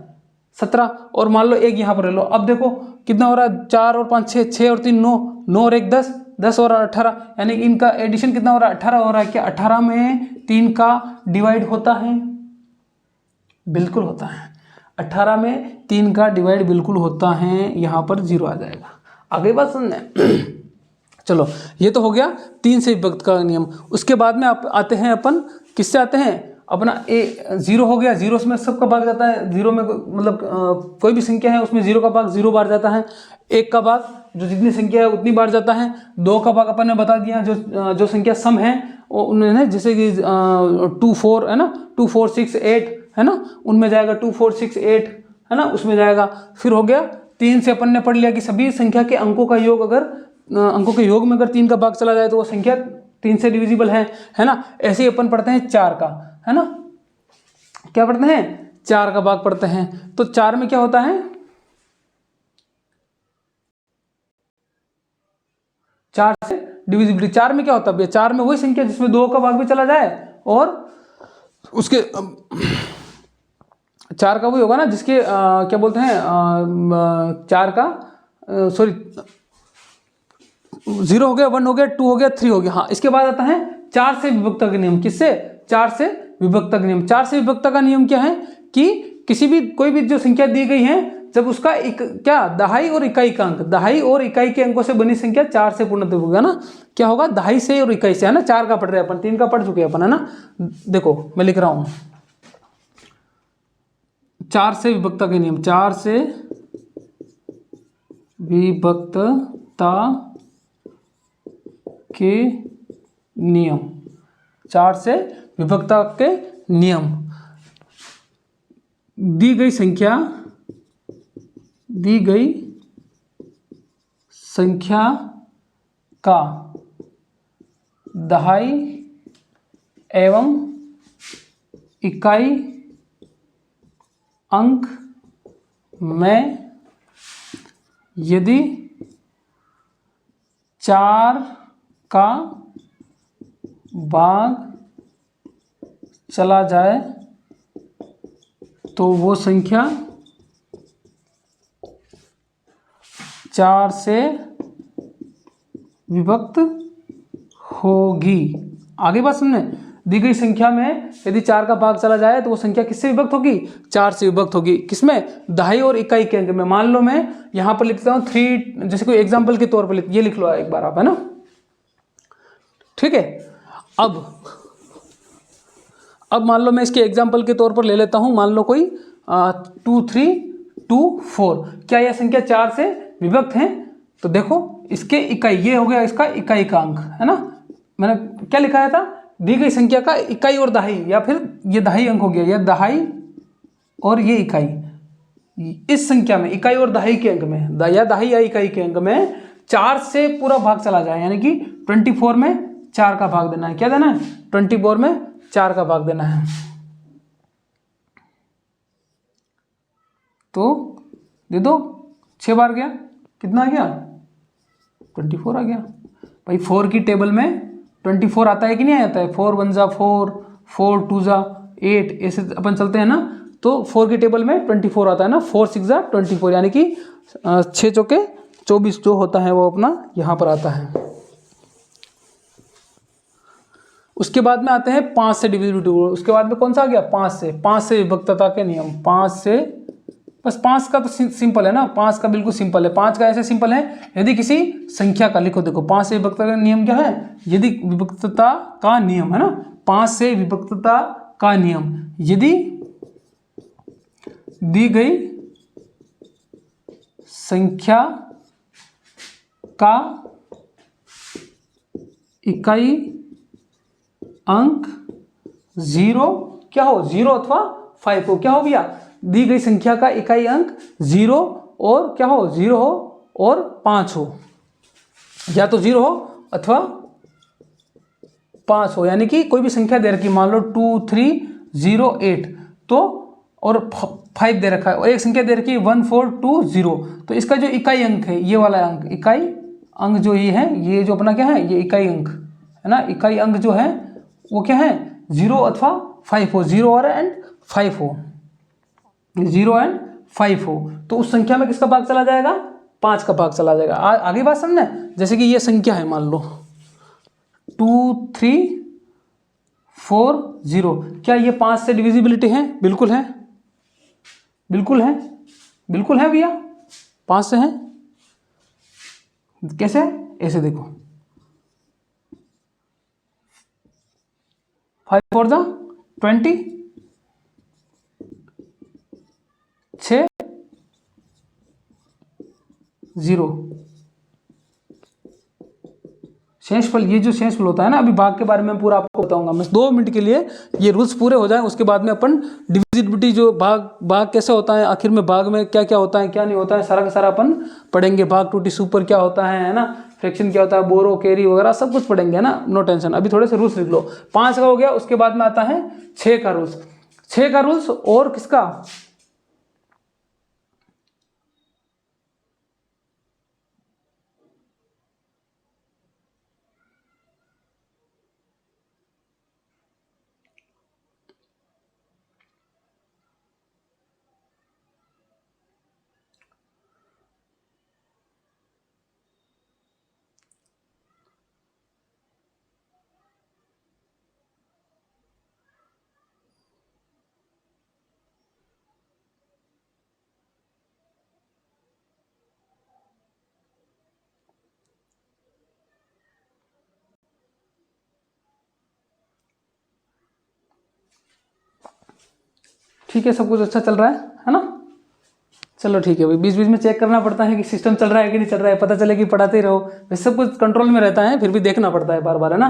17, और मान लो 1 यहाँ पर ले लो। अब देखो कितना हो रहा है, 4 और 5 6, 6 और 3 9, 9 और 1 10, 10 और 18, यानी कि इनका एडिशन कितना हो रहा है, 18 हो रहा है। क्या 18 में 3 का डिवाइड होता है, बिल्कुल होता है, 18 में 3 का डिवाइड बिल्कुल होता है, यहाँ पर 0 आ जाएगा। आगे बात सुनने चलो, ये तो हो गया 3 से विभक्त का नियम। उसके बाद में आप आते हैं अपन, किससे आते हैं, अपना 0 हो गया, 0 में सबका भाग जाता है, 0 में मतलब कोई भी संख्या है उसमें 0 का भाग 0 बार जाता है, 1 का भाग जो जितनी संख्या है उतनी बार जाता है, 2 का भाग अपन ने बता दिया, जो संख्या सम है उन्होंने, जैसे कि 2 4 है ना, 2 4 6 8 है ना, उनमें जाएगा 2 4 6 8 है ना, उसमें जाएगा। फिर हो गया 3 से अपन ने पढ़ लिया कि सभी संख्या के अंकों का योग, अगर अंकों के योग में अगर 3 का भाग चला जाए तो वो संख्या 3 से डिविजिबल है ना। ऐसे ही अपन पढ़ते हैं 4 का, है ना, क्या पढ़ते हैं, 4 का भाग पढ़ते हैं। तो 4 में क्या होता है, 4 से डिविजिबिलिटी, 4 में क्या होता है, 4 में वही संख्या जिसमें 2 का भाग भी चला जाए, और उसके 4 का वही होगा ना जिसके क्या बोलते हैं, 4 का सॉरी 0 हो गया, 1 हो गया, 2 हो गया, 3 हो गया। हाँ, इसके बाद आता है 4 से विभक्ता का नियम। किससे, 4 से विभक्ता का नियम। 4 से विभक्ता का नियम क्या है कि किसी भी कोई भी जो संख्या दी गई है, जब उसका क्या दहाई और इकाई का अंक, दहाई और इकाई के अंकों से बनी संख्या 4 से पूर्णतः होगा ना, क्या होगा, दहाई से और इकाई से, है ना। 4 का पढ़ रहे हैं अपन, 3 का पढ़ चुके हैं अपन, है ना। देखो मैं लिख रहा हूं 4 से विभक्ता के नियम, 4 से विभक्तता के नियम, 4 से विभक्तता के नियम। दी गई संख्या का दहाई एवं इकाई अंक में यदि 4 का भाग चला जाए तो वो संख्या 4 से विभक्त होगी। आगे बात सुनने, दी गई संख्या में यदि 4 का भाग चला जाए तो वो संख्या किससे विभक्त होगी, 4 से विभक्त होगी। किसमें, दहाई और इकाई के अंक में। मान लो मैं यहां पर लिखता हूं 3, जैसे कोई एग्जांपल के तौर पर ये लिख लो एक बार आप, है ना, ठीक है। अब मान लो मैं इसके एग्जाम्पल के तौर पर ले लेता हूं, मान लो कोई 2 3 2 4, क्या यह संख्या 4 से विभक्त है। तो देखो इसके इकाई, ये हो गया इसका इकाई का अंक, है ना। मैंने क्या लिखाया था, दी गई संख्या का इकाई और दहाई, या फिर ये दहाई अंक हो गया, यह दहाई और ये इकाई। इस संख्या में इकाई और दहाई के अंक में, या दहाई या इकाई के अंक में 4 से पूरा भाग चला जाए, यानी कि 24 में 4 का भाग देना है। क्या देना है, 24 में 4 का भाग देना है। तो दे दो, 6 बार गया, कितना आ गया, 24 आ गया। भाई 4 की टेबल में 24 आता है कि नहीं आता है, 4 1 जा 4, 4 2 जा 8, ऐसे अपन चलते हैं ना। तो 4 की टेबल में 24 आता है ना, 4 6 जा 24, यानी कि 6 चौके 24 जो होता है वो अपना यहाँ पर आता है। उसके बाद में आते हैं 5 से डिविजिबिलिटी। उसके बाद में कौन सा आ गया, 5 से विभक्तता के नियम। 5 से, बस 5 का तो सिंपल है ना, 5 का बिल्कुल सिंपल है। 5 का ऐसे सिंपल है, यदि किसी संख्या का, लिखो देखो 5 से विभक्तता का नियम क्या है, यदि विभक्तता का नियम है ना, 5 से विभक्तता का नियम। यदि दी गई संख्या का इकाई अंक 0 क्या हो, 0 अथवा 5 हो। क्या हो भैया, दी गई संख्या का इकाई अंक 0 और क्या हो, 0 हो और 5 हो, या तो 0 हो अथवा 5 हो, यानी कि कोई भी संख्या दे रखी, मान लो 2 3 0 8 तो, और 5 दे रखा है, और एक संख्या दे रखी है 1 4 2 0, तो इसका जो इकाई अंक है, ये वाला अंक, इकाई अंक जो ये है, ये जो अपना क्या है, ये इकाई अंक है ना, इकाई अंक जो है वो क्या है, 0 अथवा 5 हो, 0 और एंड 5 हो, 0 एंड 5 हो, तो उस संख्या में किसका भाग चला जाएगा, 5 का भाग चला जाएगा। आगे बात समझे, जैसे कि ये संख्या है, मान लो 2 3 4 0, क्या ये 5 से डिविजिबिलिटी है, बिल्कुल है, बिल्कुल है, बिल्कुल है भैया, 5 से है। कैसे, ऐसे देखो, 5 4 जा 20, 6 0, शेषफल, ये जो शेषफल होता है ना, अभी भाग के बारे में पूरा आपको बताऊंगा मैं 2 मिनट के लिए, ये रूल्स पूरे हो जाए, उसके बाद में अपन डिविजिबिलिटी जो भाग कैसे होता है, आखिर में भाग में क्या क्या होता है, क्या नहीं होता है, सारा का सारा अपन पढ़ेंगे। भाग टूटी सुपर क्या होता है ना, फ्रैक्शन क्या होता है, बोरो कैरी वगैरह सब कुछ पढ़ेंगे, है ना, नो टेंशन। अभी थोड़े से रूल्स लिख लो। 5 का हो गया, उसके बाद में आता है 6 का रूल्स, 6 का रूल्स और किसका, ठीक है, सब कुछ अच्छा चल रहा है ना, चलो ठीक है भाई। बीच बीच में चेक करना पड़ता है कि सिस्टम चल रहा है कि नहीं चल रहा है, पता चले कि पढ़ाते ही रहो, वैसे सब कुछ कंट्रोल में रहता है, फिर भी देखना पड़ता है बार बार, है ना,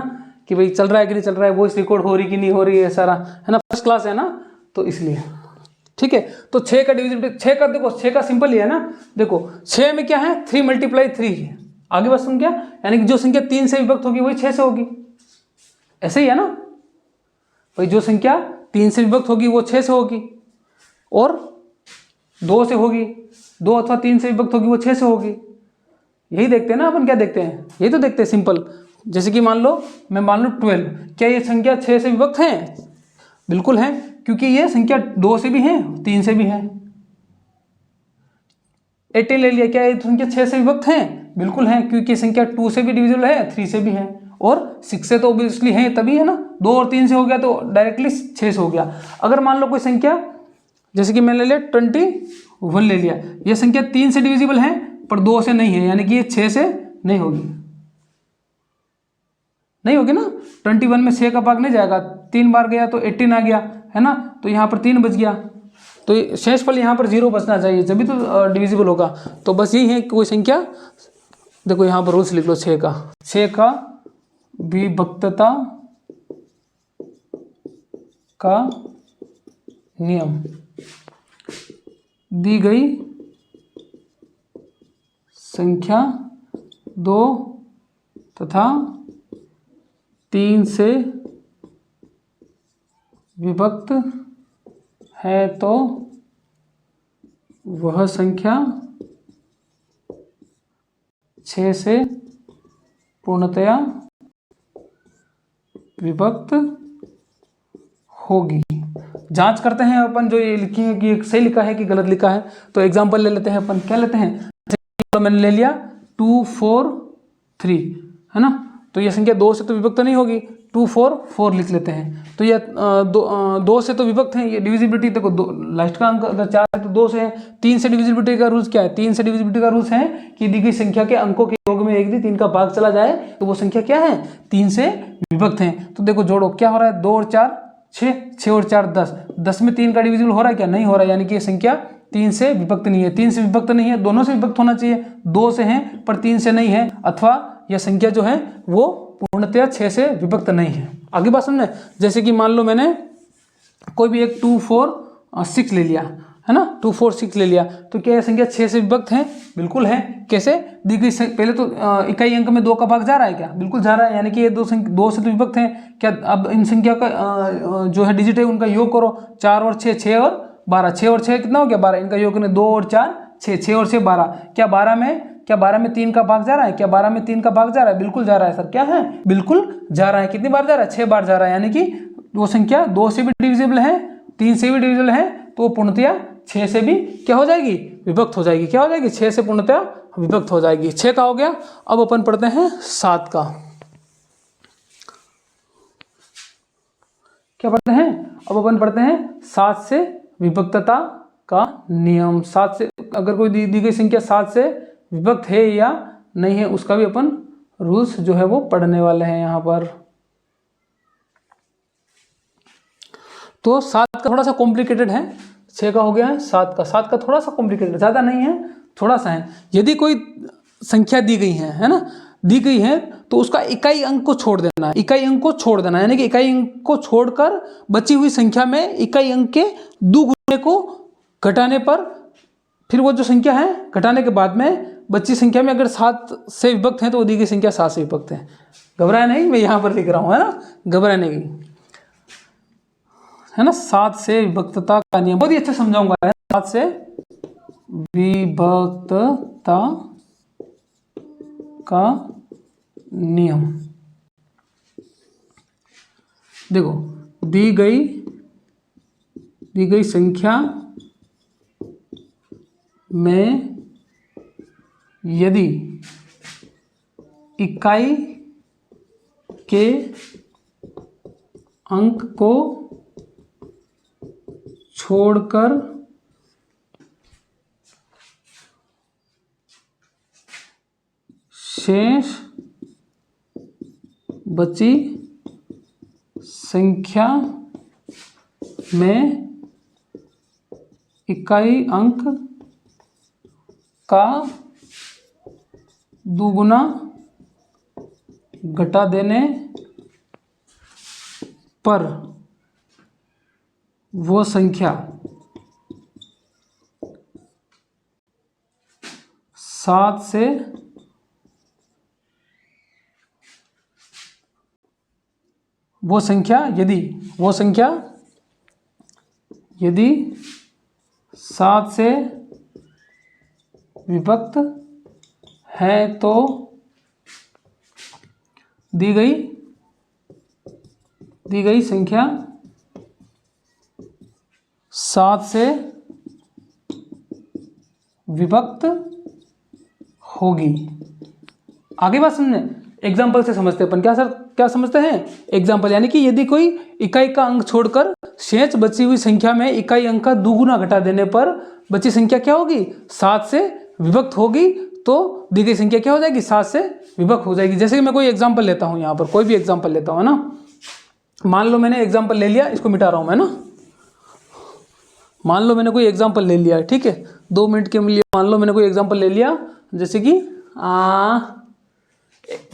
कि भाई चल रहा है कि नहीं चल रहा है, वॉइस रिकॉर्ड हो रही कि नहीं हो रही है, सारा है ना, फर्स्ट क्लास है ना, तो इसलिए ठीक है। तो 6 का डिविजिबिलिटी, 6 का देखो, 6 का सिंपल ही है ना, देखो 6 में क्या है, 3 × 3 है, आगे बात सुन क्या, यानी कि जो संख्या 3 से विभक्त होगी वही 6 से होगी, ऐसे ही है ना भाई, जो संख्या 3 से विभक्त होगी वो 6 से होगी, और 2 से होगी, 2 अथवा 3 से विभक्त होगी वो 6 से होगी। यही देखते हैं ना अपन, क्या देखते हैं, यही तो देखते हैं सिंपल। जैसे कि मान लो मैं मान लो 12, क्या ये संख्या 6 से विभक्त है, बिल्कुल है, क्योंकि ये संख्या 2 से भी है 3 से भी है। 18 ले लिया, क्या ये संख्या 6 से विभक्त है, बिल्कुल है, क्योंकि संख्या 2 से भी डिविजिबल है, 3 से भी है, और 6 से तो ऑब्वियसली है, तभी है ना, 2 और 3 से हो गया तो डायरेक्टली 6 से हो गया। अगर मान लो कोई संख्या, जैसे कि मैंने ले लिया 21 ले लिया, ये संख्या 3 से डिविजिबल है पर 2 से नहीं है, यानी कि ये 6 से नहीं होगी, नहीं होगी ना, 21 में 6 का भाग नहीं जाएगा, 3 बार गया तो 18 आ गया, है ना, तो यहाँ पर 3 बच गया, तो शेषफल यहाँ पर 0 बचना चाहिए, जब भी तो डिविजिबल होगा। तो बस यही है कि कोई संख्या, देखो यहाँ पर रूल्स लिख लो, 6 का विभक्तता का नियम, दी गई संख्या 2 तथा 3 से विभक्त है तो वह संख्या 6 से पूर्णतया विभक्त होगी। जांच करते हैं अपन, जो ये लिखी है कि सही लिखा है कि गलत लिखा है, तो एग्जांपल ले लेते हैं अपन, क्या लेते हैं, तो मैंने ले लिया 2 4 3, है ना, तो ये संख्या 2 से तो विभक्त नहीं होगी, 2 4 4 लिख लेते हैं, तो ये 2 से तो विभक्त है, ये डिविजिबिलिटी देखो, लास्ट का अंक अगर 4 है तो 2 से है। 3 से डिविजिबिलिटी का रूल्स क्या है, 3 से डिविजिबिलिटी का रूल्स है कि दी गई संख्या के अंकों के योग में 1 3 का भाग चला जाए तो वो संख्या क्या है, 3 से विभक्त है। तो देखो जोड़ो, क्या हो रहा है, 2 और 4 6, 6 और 4 10, 10 में 3 का डिविजिबल हो रहा है क्या? नहीं हो रहा है, यानी कि ये संख्या 3 से विभक्त नहीं है। 3 से विभक्त नहीं है, दोनों से विभक्त होना चाहिए, 2 से है पर 3 से नहीं है, अथवा यह संख्या जो है वो पूर्णतया 6 से विभक्त नहीं है। आगे बात समझे, जैसे कि मान लो मैंने कोई भी एक 2 4 6 ले लिया, है ना, 2 4 6 ले लिया, तो क्या यह संख्या 6 से विभक्त है? बिल्कुल है। कैसे दी गई? पहले तो इकाई अंक में 2 का भाग जा रहा है क्या? बिल्कुल जा रहा है, यानी कि ये 2 से तो विभक्त हैं क्या? अब इन संख्या का जो है डिजिट है उनका योग करो, 4 और 6, 6 और 12, 6 और 6 कितना हो गया? 12, इनका योग करें 2 और 4 6, 6 और 6 12, क्या 12 में 3 का भाग जा रहा है? क्या 12 में 3 का भाग जा रहा है? बिल्कुल जा रहा है सर, क्या है? बिल्कुल जा रहा है। कितनी बार जा रहा है? 6 बार जा रहा है, यानी कि वो संख्या 2 से भी डिविजिबल है, 3 से भी डिविजिबल है, तो वो पूर्णतया 6 से भी क्या हो जाएगी? विभक्त हो जाएगी। क्या हो जाएगी? 6 से पूर्णतया विभक्त हो जाएगी। 6 का हो गया। अब अपन पढ़ते हैं 7 का। क्या पढ़ते हैं? अब अपन पढ़ते हैं 7 से विभक्तता का नियम। 7 से अगर कोई दी गई संख्या 7 से विभक्त है या नहीं है, उसका भी अपन रूल्स जो है वो पढ़ने वाले हैं यहाँ पर। तो 7 का थोड़ा सा कॉम्प्लिकेटेड है, 6 का हो गया है। 7 का थोड़ा सा कॉम्प्लिकेटेड, ज़्यादा नहीं है, थोड़ा सा है। यदि कोई संख्या दी गई है ना, दी गई है, तो उसका इकाई अंक को छोड़ देना है। इकाई अंक को छोड़ देना, यानी कि इकाई अंक को छोड़कर बची हुई संख्या में इकाई अंक के दुगुने को घटाने पर, फिर वो जो संख्या है घटाने के बाद में बची संख्या में अगर 7 से विभक्त है तो वो दी गई संख्या 7 से विभक्त है। घबराए नहीं, मैं यहाँ पर लिख रहा हूँ, है ना, घबराने की, है ना। 7 से विभक्तता का नियम बहुत ही अच्छा समझाऊंगा, है। 7 से विभक्तता का नियम। देखो, दी गई संख्या में यदि इकाई के अंक को छोड़कर शेष बची संख्या में इकाई अंक का दुगुना घटा देने पर वो संख्या 7 से यदि 7 से विभक्त है तो दी गई संख्या 7 से विभक्त होगी। आगे बात समझे, एग्जाम्पल से समझते हैं अपन। क्या सर, क्या समझते हैं? एग्जाम्पल, यानी कि यदि कोई इकाई का अंक छोड़कर शेष बची हुई संख्या में इकाई अंक का दुगुना घटा देने पर बची संख्या क्या होगी? 7 से विभक्त होगी, तो दी गई संख्या क्या हो जाएगी? 7 से विभक्त हो जाएगी। जैसे कि मैं कोई एग्जाम्पल लेता हूं, यहाँ पर कोई भी एग्जाम्पल लेता हूं, है ना। मान लो मैंने एग्जाम्पल ले लिया, इसको मिटा रहा हूं मैं ना। मान लो मैंने कोई एग्जाम्पल ले लिया, ठीक है, 2 मिनट के लिए मान लो मैंने कोई एग्जाम्पल ले लिया, जैसे कि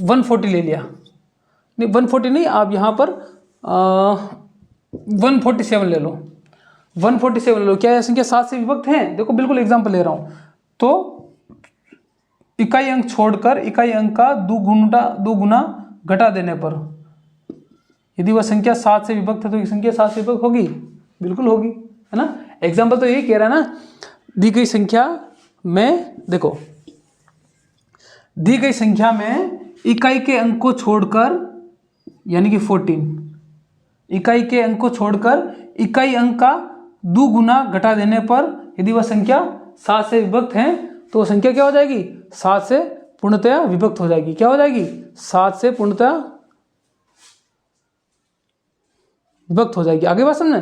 140 ले लिया। नहीं, 140 नहीं, आप यहाँ पर 147 ले लो। 147 ले लो। क्या यह संख्या 7 से विभक्त है? देखो, बिल्कुल एग्जाम्पल ले रहा हूँ। तो इकाई अंक छोड़कर इकाई अंक का दुगुना घटा देने पर यदि वह संख्या 7 से विभक्त है तो ये संख्या 7 से विभक्त होगी? बिल्कुल होगी, है ना। एग्जाम्पल तो यही कह रहा है ना, दी गई संख्या में, देखो, दी गई संख्या में इकाई के अंक को छोड़कर, यानी कि 14, इकाई के अंक को छोड़कर इकाई अंक का दुगुना घटा देने पर यदि वह संख्या 7 से विभक्त है तो वह संख्या क्या हो जाएगी? 7 से पूर्णतया विभक्त हो जाएगी। क्या हो जाएगी? 7 से पूर्णतया विभक्त हो जाएगी। आगे बात समझे,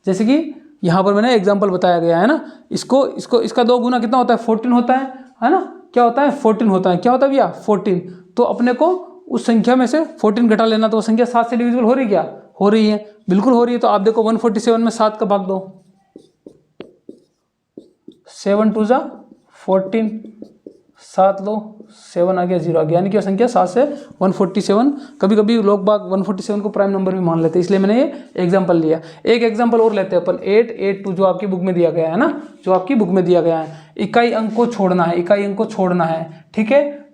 जैसे कि यहाँ पर मैंने एग्जाम्पल बताया गया है ना, इसका 2 गुना कितना होता है? 14 होता है ना। क्या होता है? 14 होता है। क्या होता है भैया? 14। तो अपने को उस संख्या में से 14 घटा लेना, तो वो संख्या 7 से डिविजिबल हो रही, क्या हो रही है, बिल्कुल हो रही है। तो आप देखो 147 में 7 का भाग दो, 7 2 × 14, 7 लो, 7 आ गया, 0 आ गया, यानी कि संख्या 7 से 147। कभी कभी लोग बाग 147 को प्राइम नंबर भी मान लेते हैं, इसलिए मैंने ये एग्जांपल लिया। एक एग्जांपल और लेते हैं अपन, 882 जो आपकी बुक में दिया गया है ना, जो आपकी बुक में दिया गया है। इकाई अंक को छोड़ना है, इकाई अंक को छोड़ना है, ठीक है।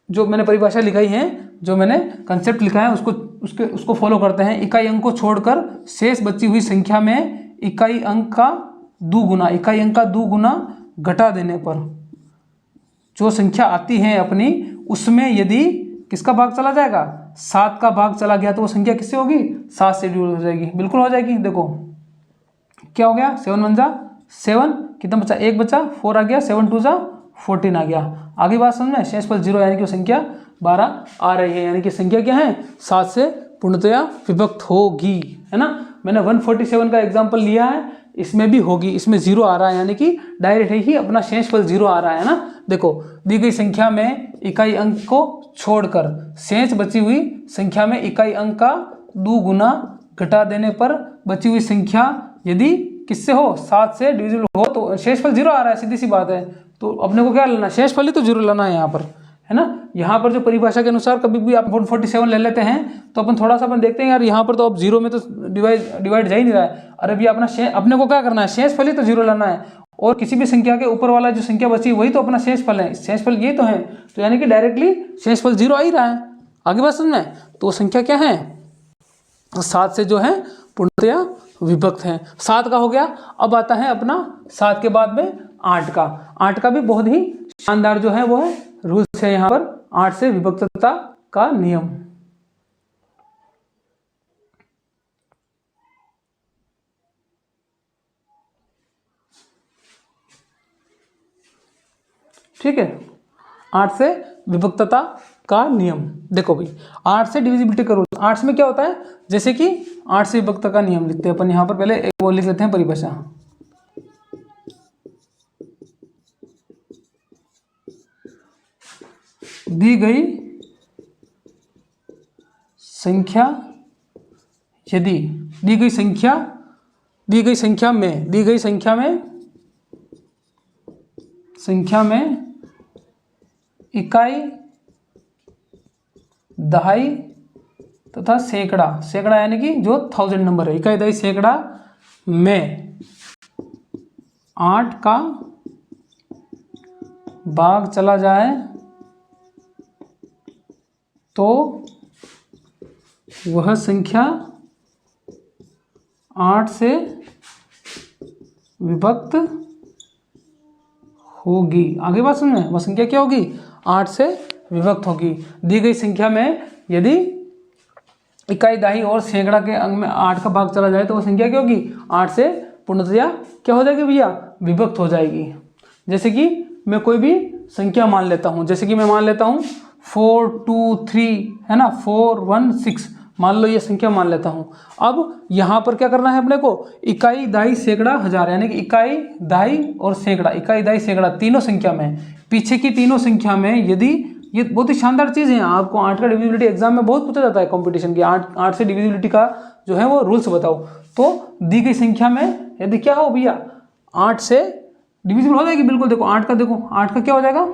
जो मैंने परिभाषा लिखाई है, जो मैंने कंसेप्ट लिखा है, उसको फॉलो करते हैं। इकाई अंक को छोड़कर शेष बची हुई संख्या में इकाई अंक का दुगुना घटा देने पर जो संख्या आती है अपनी, उसमें यदि किसका भाग चला जाएगा, 7 का भाग चला गया, तो वो संख्या किससे होगी, 7 से डिवाइड हो जाएगी, बिल्कुल हो जाएगी। देखो क्या हो गया, 7 1 जा 7, कितना बचा, 1 बचा, 4 आ गया, 7 2 जा 14 आ गया। आगे बात समझ में, शेषफल 0, यानी कि संख्या 12 आ रही है, यानी कि संख्या क्या है, 7 से पूर्णतया विभक्त होगी, है ना। मैंने 147 का एग्जाम्पल लिया है, इसमें भी होगी, इसमें 0 आ रहा है, यानी कि डायरेक्ट ही अपना शेषफल 0 आ रहा है ना। देखो दी गई संख्या में इकाई अंक को छोड़कर शेष बची हुई संख्या में इकाई अंक का दुगुना घटा देने पर बची हुई संख्या यदि किससे हो, 7 से डिविजिबल हो, तो शेषफल 0 आ रहा है, सीधी सी बात है। तो अपने को क्या लेना, शेषफल ही तो 0 लेना है यहाँ पर, है ना। यहाँ पर जो परिभाषा के अनुसार कभी भी आप 147 ले लेते हैं, तो अपन थोड़ा सा अपन देखते हैं यार, यहाँ पर तो अब 0 में तो डिवाइड जा ही नहीं रहा है। अरे भी अपने को क्या करना है, शेषफल ही तो 0 लेना है, और किसी भी संख्या के ऊपर वाला जो संख्या बची वही तो अपना शेषफल है, शेषफल ये तो है, तो यानी कि डायरेक्टली शेषफल 0 आ ही रहा है। आगे बात समझ में, तो संख्या क्या है, 7 से जो है पूर्णतया विभक्त है। 7 का हो गया। अब आता है अपना 7 के बाद में 8 का। 8 का भी बहुत ही शानदार जो है वो है रूल्स है यहाँ पर, 8 से विभक्तता का नियम। ठीक है, 8 से विभक्तता का नियम। देखो भाई, 8 से डिविजिबिलिटी का रूल, 8 में क्या होता है, जैसे कि 8 से विभक्तता का नियम लिखते हैं अपन यहाँ पर, पहले एक वो लिख लेते हैं परिभाषा। दी गई संख्या यदि दी गई संख्या में इकाई, दहाई तथा सैकड़ा यानी कि जो 1000 नंबर है, इकाई, दहाई, सैकड़ा में 8 का भाग चला जाए तो वह संख्या 8 से विभक्त होगी। आगे बात समझ में, वह संख्या क्या होगी, 8 से विभक्त होगी। दी गई संख्या में यदि इकाई, दहाई और सैकड़ा के अंग में 8 का भाग चला जाए तो वह संख्या क्या होगी, 8 से पूर्णतया क्या हो जाएगी भैया, विभक्त हो जाएगी। जैसे कि मैं कोई भी संख्या मान लेता हूँ, जैसे कि मैं मान लेता हूँ 4 2 3, है ना, 4 1 6, मान लो ये संख्या मान लेता हूँ। अब यहाँ पर क्या करना है अपने को, इकाई, दहाई, सैकड़ा, हजार, यानी कि इकाई, दहाई और सैकड़ा, इकाई, दहाई, सैकड़ा तीनों संख्या में, पीछे की तीनों संख्या में यदि, ये बहुत ही शानदार चीज़ है, आपको 8 का डिविजिबिलिटी एग्जाम में बहुत पूछा जाता है कंपटीशन की, 8 से डिविजिबिलिटी का जो है वो रूल्स बताओ। तो दी गई संख्या में यदि क्या हो भैया, 8 से डिविजिबल हो जाएगी, बिल्कुल। देखो 8 का, देखो 8 का क्या हो जाएगा,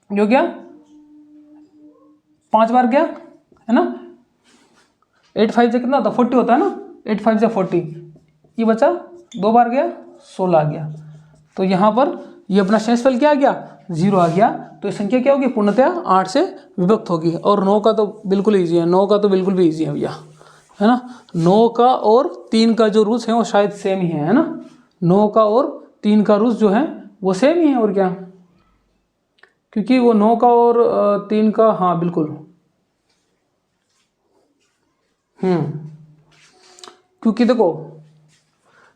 जो क्या 5 बार गया, है ना, 8 5 से कितना होता है, 40 होता है ना, 8 5 से 40, ये बचा 2 बार गया, 16 आ गया। तो यहाँ पर ये अपना शेषफल क्या आ गया, 0 आ गया। तो ये संख्या क्या होगी, पूर्णतया 8 से विभक्त होगी। और 9 का तो बिल्कुल ईजी है, 9 का तो बिल्कुल भी ईजी है भैया, है ना। 9 का और 3 का जो रूल्स है वो शायद सेम ही है ना, 9 का और 3 का रूल्स जो है वो सेम ही है, और क्या, क्योंकि वो 9 का और 3 का, हाँ बिल्कुल, क्योंकि देखो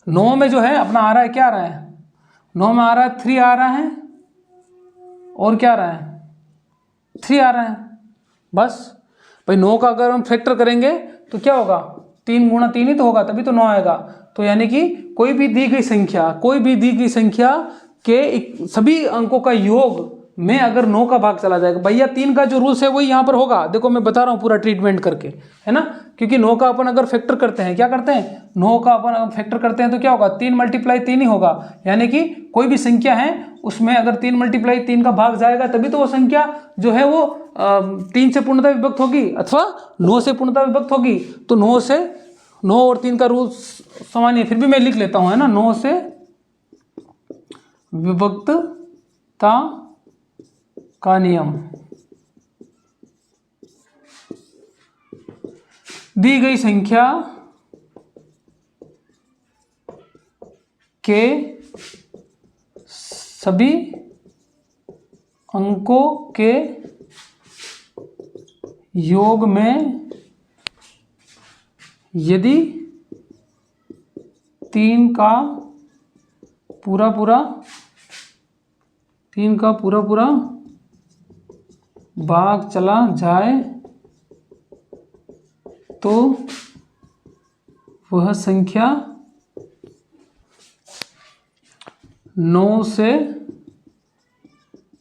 9 में जो है अपना आ रहा है, क्या आ रहा है, 9 में आ रहा है 3 आ रहा है, और क्या आ रहा है, 3 आ रहा है, बस भाई। 9 का अगर हम फैक्टर करेंगे तो क्या होगा, 3 गुणा 3 ही तो होगा, तभी तो 9 आएगा। तो यानी कि कोई भी दी गई संख्या के सभी अंकों का योग में अगर 9 का भाग चला जाएगा, भैया 3 का जो रूल्स है वही यहाँ पर होगा। देखो मैं बता रहा हूँ पूरा ट्रीटमेंट करके, है ना, क्योंकि 9 का अपन अगर फैक्टर करते हैं, क्या करते हैं, 9 का अपन फैक्टर करते हैं तो क्या होगा, 3 मल्टीप्लाई 3 ही होगा। यानी कि कोई भी संख्या है उसमें अगर 3 मल्टीप्लाई 3 का भाग जाएगा तभी तो वो संख्या जो है वो 3 से पूर्णतः विभक्त होगी अथवा 9 से पूर्णतः विभक्त होगी। तो 9 और 3 का रूल समान है, फिर भी मैं लिख लेता हूँ, है ना, 9 से विभक्तता का नियम। दी गई संख्या के सभी अंकों के योग में यदि 3 का पूरा पूरा भाग चला जाए तो वह संख्या 9 से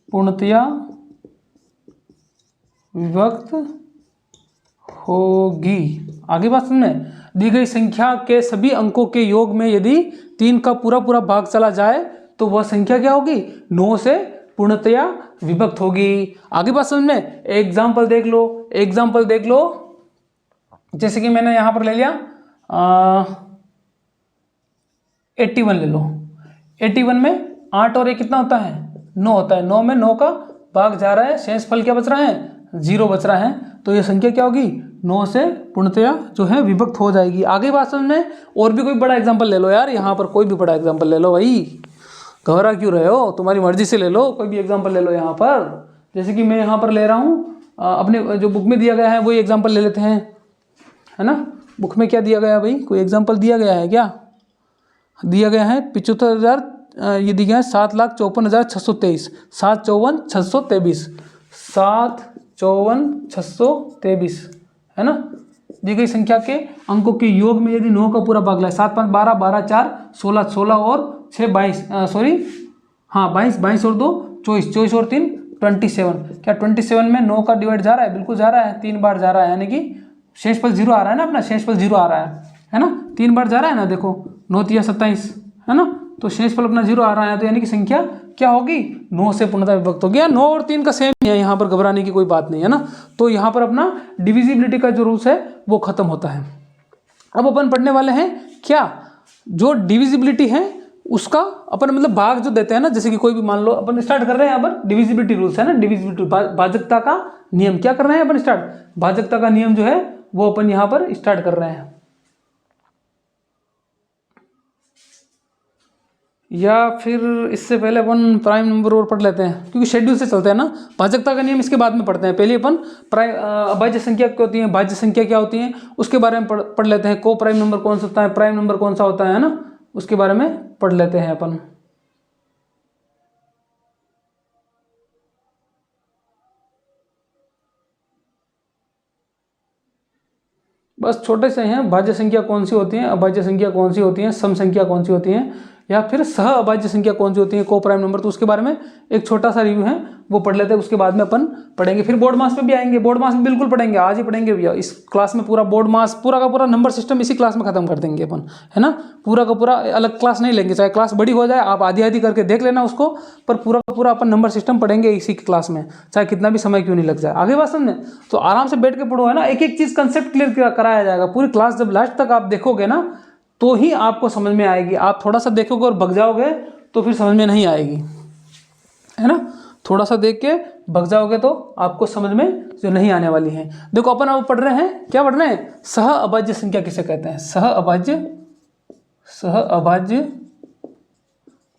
पूर्णतया विभक्त होगी। आगे बात सुनने, दी गई संख्या के सभी अंकों के योग में यदि 3 का पूरा भाग चला जाए तो वह संख्या क्या होगी, 9 से पूर्णतया विभक्त होगी। आगे बात समझ में, एग्जाम्पल देख लो, जैसे कि मैंने यहां पर ले लिया 81 ले लो। 81 में 8 और 1 कितना होता है, 9 होता है। 9 में 9 का भाग जा रहा है, शेषफल क्या बच रहा है, 0 बच रहा है। तो ये संख्या क्या होगी, 9 से पूर्णतया जो है विभक्त हो जाएगी। आगे बात समझ में, और भी कोई बड़ा एग्जाम्पल ले लो यार, यहाँ पर कोई भी बड़ा एग्जाम्पल ले लो भाई, घबरा क्यों रहे हो, तुम्हारी मर्जी से ले लो, कोई भी एग्जाम्पल ले लो यहाँ पर। जैसे कि मैं यहाँ पर ले रहा हूँ अपने जो बुक में दिया गया है वही एग्जाम्पल ले लेते हैं, है ना। बुक में क्या दिया गया है भाई, कोई एग्जाम्पल दिया गया है क्या, दिया गया है 75,000, ये दिया है 7,54,623, 7,54,623, 7,54,623, है ना। दी गई संख्या के अंकों के योग में यदि 9 का पूरा भाग लाए, 7 5 12 12 4 16 16 और 6 22, सॉरी हाँ 22 और 2 24 24 और 3 27। क्या 27 में 9 का डिवाइड जा रहा है, बिल्कुल जा रहा है, 3 बार जा रहा है, यानी कि शेषफल 0 आ रहा है ना, अपना शेषफल 0 आ रहा है ना, 3 बार जा रहा है ना, देखो 9 3 27, है ना, तो शेषफल अपना 0 आ रहा है, तो यानी कि संख्या क्या होगी, 9 से पूर्णतः विभक्त होगी। 9 और 3 का सेम ही है, यहाँ पर घबराने की कोई बात नहीं है ना। तो यहाँ पर अपना डिविजिबिलिटी का जो रूल्स है वो खत्म होता है। अब अपन पढ़ने वाले हैं क्या, जो डिविजिबिलिटी है उसका अपन मतलब भाग जो देते हैं ना, जैसे कि कोई भी मान लो अपन स्टार्ट कर रहे हैं, यहाँ पर डिविजिबिलिटी रूल्स है ना, डिविजिबिलिटी भाजकता का नियम, क्या कर रहे हैं अपन स्टार्ट, भाजकता का नियम जो है वो अपन यहाँ पर स्टार्ट कर रहे हैं। या फिर इससे पहले अपन प्राइम नंबर और पढ़ लेते हैं, क्योंकि शेड्यूल से चलते हैं ना, भाजकता का नियम इसके बाद में पढ़ते हैं। पहले अपन अभाज्य संख्या क्या होती है, भाज्य संख्या क्या होती है, उसके बारे में पढ़ लेते हैं। को प्राइम नंबर कौन सा होता है, प्राइम नंबर कौन सा होता है ना, उसके बारे में पढ़ लेते हैं अपन। बस छोटे से हैं, भाज्य संख्या कौन सी होती है, अभाज्य संख्या कौन सी होती है, सम संख्या कौन सी होती है, या फिर सह अभाज्य संख्या कौन सी होती है, को प्राइम नंबर, तो उसके बारे में एक छोटा सा रिव्यू है वो पढ़ लेते हैं। उसके बाद में अपन पढ़ेंगे, फिर बोर्ड मास पे भी आएंगे, बोर्ड मास में बिल्कुल पढ़ेंगे, आज ही पढ़ेंगे भैया इस क्लास में पूरा बोर्ड मास, पूरा का पूरा नंबर सिस्टम इसी क्लास में खत्म कर देंगे अपन, है ना। पूरा का पूरा अलग क्लास नहीं लेंगे, चाहे क्लास बड़ी हो जाए, आप आधी आधी करके देख लेना उसको, पर पूरा का पूरा अपन नंबर सिस्टम पढ़ेंगे इसी क्लास में, चाहे कितना भी समय क्यों नहीं लग जाए। आगे बात समझे, तो आराम से बैठ के पढ़ो, है ना, एक एक चीज़ कंसेप्ट क्लियर कराया जाएगा पूरी क्लास। जब लास्ट तक आप देखोगे ना तो ही आपको समझ में आएगी, आप थोड़ा सा देखोगे और भग जाओगे तो फिर समझ में नहीं आएगी, है ना। थोड़ा सा देख के भग जाओगे तो आपको समझ में जो नहीं आने वाली है। देखो अपन अब पढ़ रहे हैं, क्या पढ़ रहे हैं, सह अभाज्य संख्या किसे कहते हैं, सह अभाज्य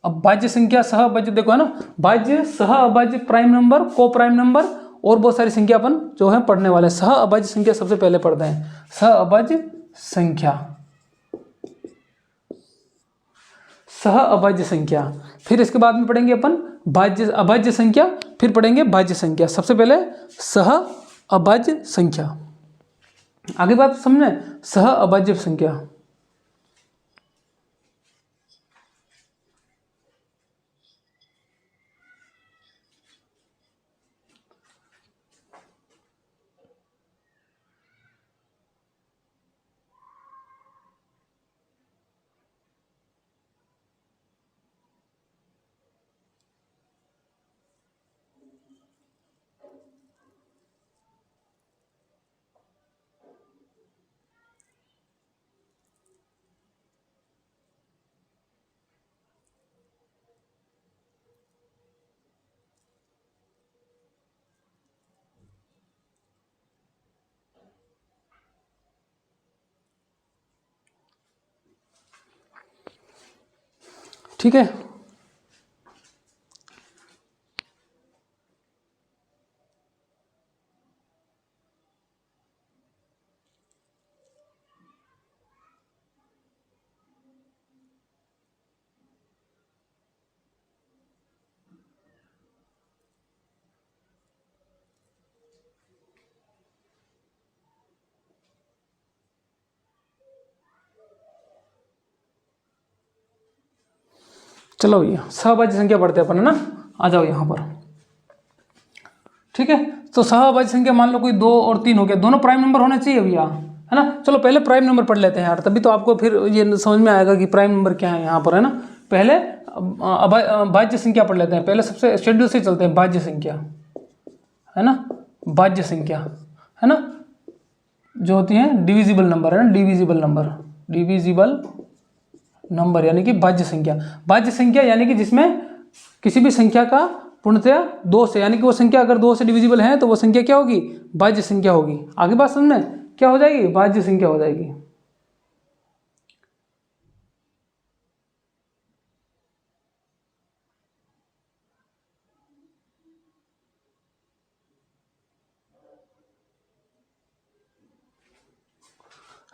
अभाज्य संख्या, सह अभाज्य, देखो है ना, भाज्य, सह अभाज्य, प्राइम नंबर, को प्राइम नंबर और बहुत सारी संख्या अपन जो है पढ़ने वाले। सह अभाज्य संख्या सबसे पहले पढ़ते हैं, सह अभाज्य संख्या, सह अभाज्य संख्या, फिर इसके बाद में पढ़ेंगे अपन भाज्य अभाज्य संख्या, फिर पढ़ेंगे भाज्य संख्या। सबसे पहले सह अभाज्य संख्या, आगे बात समझे, सह अभाज्य संख्या, ठीक है। चलो भैया सहभाज्य संख्या पढ़ते हैं अपन, है ना। आ जाओ यहाँ पर, ठीक है। तो सहभाज्य संख्या मान लो कोई 2 और 3 हो गया, दोनों प्राइम नंबर होने चाहिए भैया, है ना। चलो पहले प्राइम नंबर पढ़ लेते हैं यार, तभी तो आपको फिर ये समझ में आएगा कि प्राइम नंबर क्या है यहाँ पर, है ना। पहले भाज्य संख्या पढ़ लेते हैं, पहले सबसे शेड्यूल से चलते हैं। भाज्य संख्या, है ना, भाज्य संख्या, है ना, जो होती है डिविजिबल नंबर, है ना, डिविजिबल नंबर, डिविजिबल नंबर यानी कि भाज्य संख्या। भाज्य संख्या यानी कि जिसमें किसी भी संख्या का पूर्णतया 2 से, यानी कि वो संख्या अगर 2 से डिविजिबल है तो वो संख्या क्या होगी, भाज्य संख्या होगी। आगे बात समझ में क्या हो जाएगी, भाज्य संख्या हो जाएगी।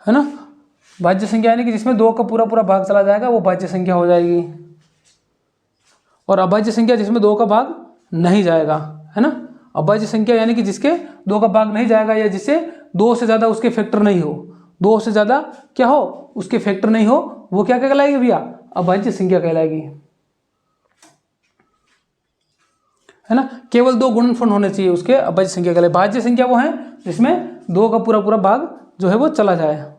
है ना, भाज्य संख्या यानी कि जिसमें 2 का पूरा पूरा भाग चला जाएगा वो भाज्य संख्या हो जाएगी। और अभाज्य संख्या जिसमें 2 का भाग नहीं जाएगा, है ना। अभाज्य संख्या यानी कि जिसके 2 का भाग नहीं जाएगा, या जिससे 2 से ज़्यादा उसके फैक्टर नहीं हो, 2 से ज़्यादा क्या हो, उसके फैक्टर नहीं हो, वो क्या कहलाएगी भैया, अभाज्य संख्या कहलाएगी, है ना। केवल 2 गुणनफल होने चाहिए उसके, अभाज्य संख्या कहलाएगी। भाज्य संख्या वो है जिसमें 2 का पूरा पूरा भाग जो है वो चला जाए,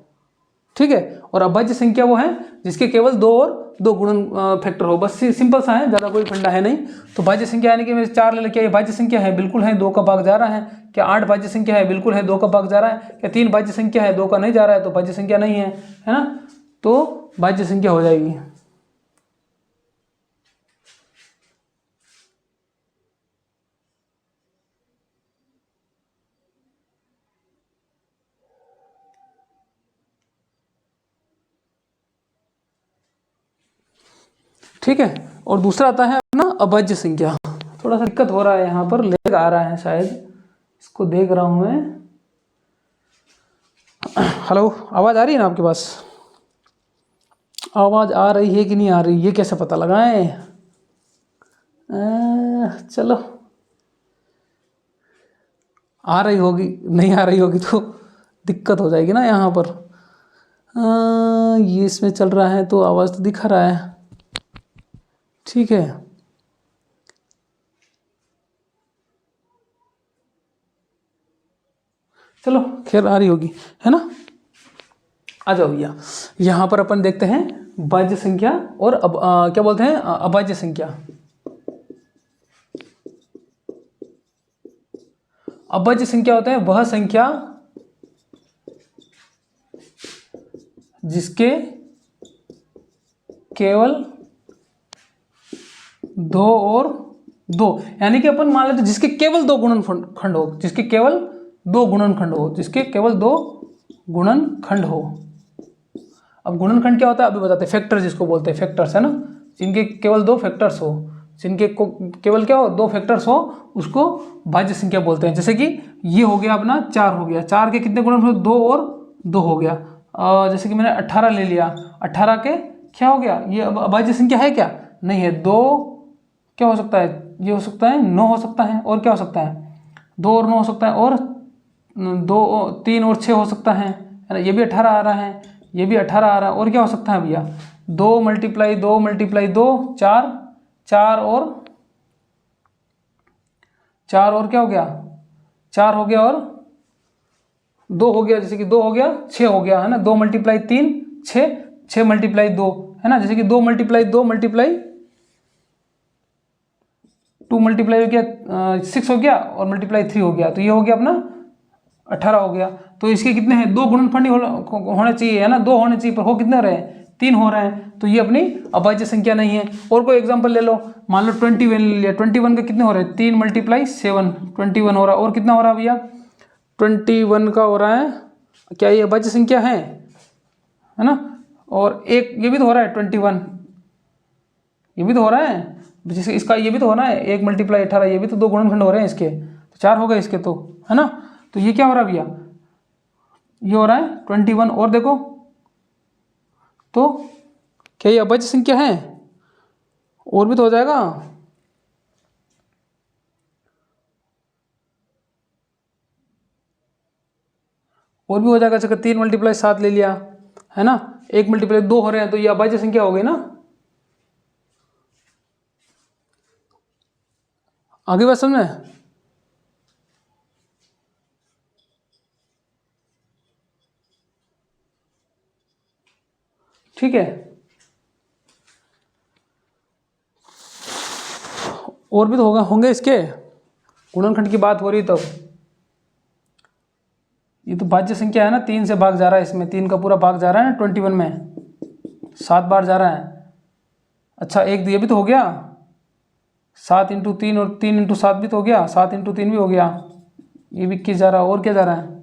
ठीक है। और अभाज्य संख्या वो है जिसके केवल 2 और 2 गुणन फैक्टर हो, बस सिंपल सा है, ज़्यादा कोई फंडा है नहीं। तो भाज्य संख्या यानी कि मेरे 4 ले लेके, ये भाज्य संख्या है, बिल्कुल है, 2 का भाग जा रहा है। क्या 8 भाज्य संख्या है, बिल्कुल है, 2 का भाग जा रहा है। क्या 3 भाज्य संख्या है, 2 का नहीं जा रहा है, तो भाज्य संख्या नहीं है ना। तो भाज्य संख्या हो जाएगी। ठीक है। और दूसरा आता है अपना अभाज्य संख्या। थोड़ा सा दिक्कत हो रहा है यहाँ पर, लेग आ रहा है शायद, इसको देख रहा हूँ मैं। हेलो, आवाज़ आ रही है ना आपके पास? आवाज़ आ रही है कि नहीं आ रही, ये कैसे पता लगाएं? चलो, आ रही होगी, नहीं आ रही होगी तो दिक्कत हो जाएगी ना यहाँ पर। ये इसमें चल रहा है तो आवाज़ तो दिखा रहा है, ठीक है। चलो खैर आ रही होगी, है ना। आ जाओ भैया, यहाँ पर अपन देखते हैं भाज्य संख्या और क्या बोलते हैं, अभाज्य संख्या। अभाज्य संख्या होता है वह संख्या जिसके केवल 2 और 2, यानी कि अपन मान लेते जिसके केवल 2 गुणनखंड हो, जिसके केवल 2 गुणनखंड हो, जिसके केवल 2 गुणनखंड हो। अब गुणनखंड क्या होता है अभी बताते हैं, फैक्टर जिसको बोलते हैं, फैक्टर्स, है ना। जिनके केवल 2 फैक्टर्स हो, जिनके केवल क्या हो, 2 फैक्टर्स हो, उसको भाज्य संख्या बोलते हैं। जैसे कि ये हो गया अपना 4 हो गया, 4 के कितने गुणनफल, 2 और 2 हो गया। जैसे कि मैंने 18 ले लिया, 18 के क्या हो गया, ये अब अभाज्य संख्या है क्या, नहीं है। 2 क्या हो सकता है, ये हो सकता है 9 हो सकता है, और क्या हो सकता है, 2 और 9 हो सकता है, और 3 और 6 हो सकता है ना। ये भी 18 आ रहा है, ये भी 18 आ रहा है, और क्या हो सकता है भैया, 2 × 2 × 2 4, 4 और क्या हो गया, 4 हो गया, और 2 हो गया, जैसे कि 2 हो गया 6 हो गया, है ना। 2 × 3 6, 6 × 2, है ना। जैसे कि 2 × 2 × 2 मल्टीप्लाई हो गया 6 हो गया, और मल्टीप्लाई 3 हो गया, तो ये हो गया अपना 18 हो गया। तो इसके कितने हैं, 2 गुणनफल होने चाहिए, है ना, 2 होने चाहिए, पर हो कितने रहे हैं, 3 हो रहे हैं, तो ये अपनी अभाज्य संख्या नहीं है। और कोई एग्जांपल ले लो, मान लो 21 ले लिया, 21 के कितने हो रहे हैं, 3 × 7 21 हो रहा है, और कितना हो रहा है भैया, 21 का हो रहा है, क्या ये अभाज्य संख्या है ना। और एक ये भी तो हो रहा है 21, ये भी तो हो रहा है, जैसे इसका ये भी तो होना है 1 × 18, ये भी तो 2 गुणनखंड हो रहे हैं इसके, तो 4 हो गए इसके तो, है ना। तो ये क्या हो रहा है भैया, ये हो रहा है 21। और देखो तो क्या ये अभाज्य संख्या है, और भी तो हो जाएगा। और भी हो जाएगा, चक्कर 3 × 7 ले लिया, है ना, 1 × 2 हो रहे हैं, तो ये अभाज्य संख्या हो गई ना। आगे बात समझ में। ठीक है, और भी तो होंगे इसके, गुणनखंड की बात हो रही तो ये तो भाज्य संख्या है ना, 3 से भाग जा रहा है इसमें, 3 का पूरा भाग जा रहा है 21 में, 7 बार जा रहा है। अच्छा एक ये भी तो हो गया, 7 × 3 और 3 × 7 भी तो हो गया, 7 × 3 भी हो गया, ये भी 21 जा रहा है। और क्या जा रहा है,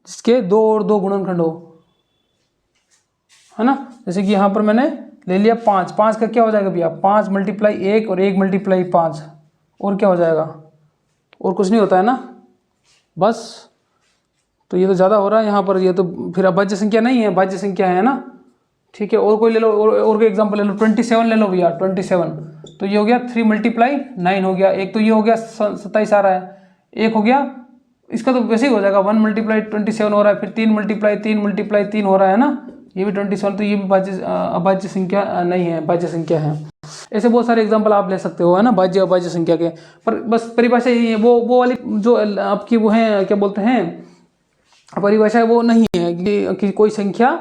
जिसके 2 और 2 गुणनखंड हो, है ना। जैसे कि यहाँ पर मैंने ले लिया 5, 5 का क्या हो जाएगा भैया, 5 × 1 और 1 × 5, और क्या हो जाएगा, और कुछ नहीं होता है ना, बस। तो ये तो ज़्यादा हो रहा है यहाँ पर, ये तो फिर अभाज्य संख्या नहीं है, भाज्य संख्या है ना। ठीक है, और कोई ले लो, और कोई एग्जाम्पल ले लो, 27 ले लो भैया, 27। तो ये हो गया 3 × 9 हो गया, एक तो ये हो गया 27 आ रहा है, एक हो गया इसका तो वैसे ही हो जाएगा 1 × 27 हो रहा है, फिर 3 × 3 हो रहा है ना, ये भी 27, तो ये भी अभाज्य संख्या नहीं है, भाज्य संख्या है। ऐसे बहुत सारे एग्जांपल आप ले सकते हो, है ना, भाज्य अभाज्य संख्या के। पर बस परिभाषा यही है, वो वाली जो आपकी वो है, क्या बोलते हैं, परिभाषा वो नहीं है कि कोई संख्या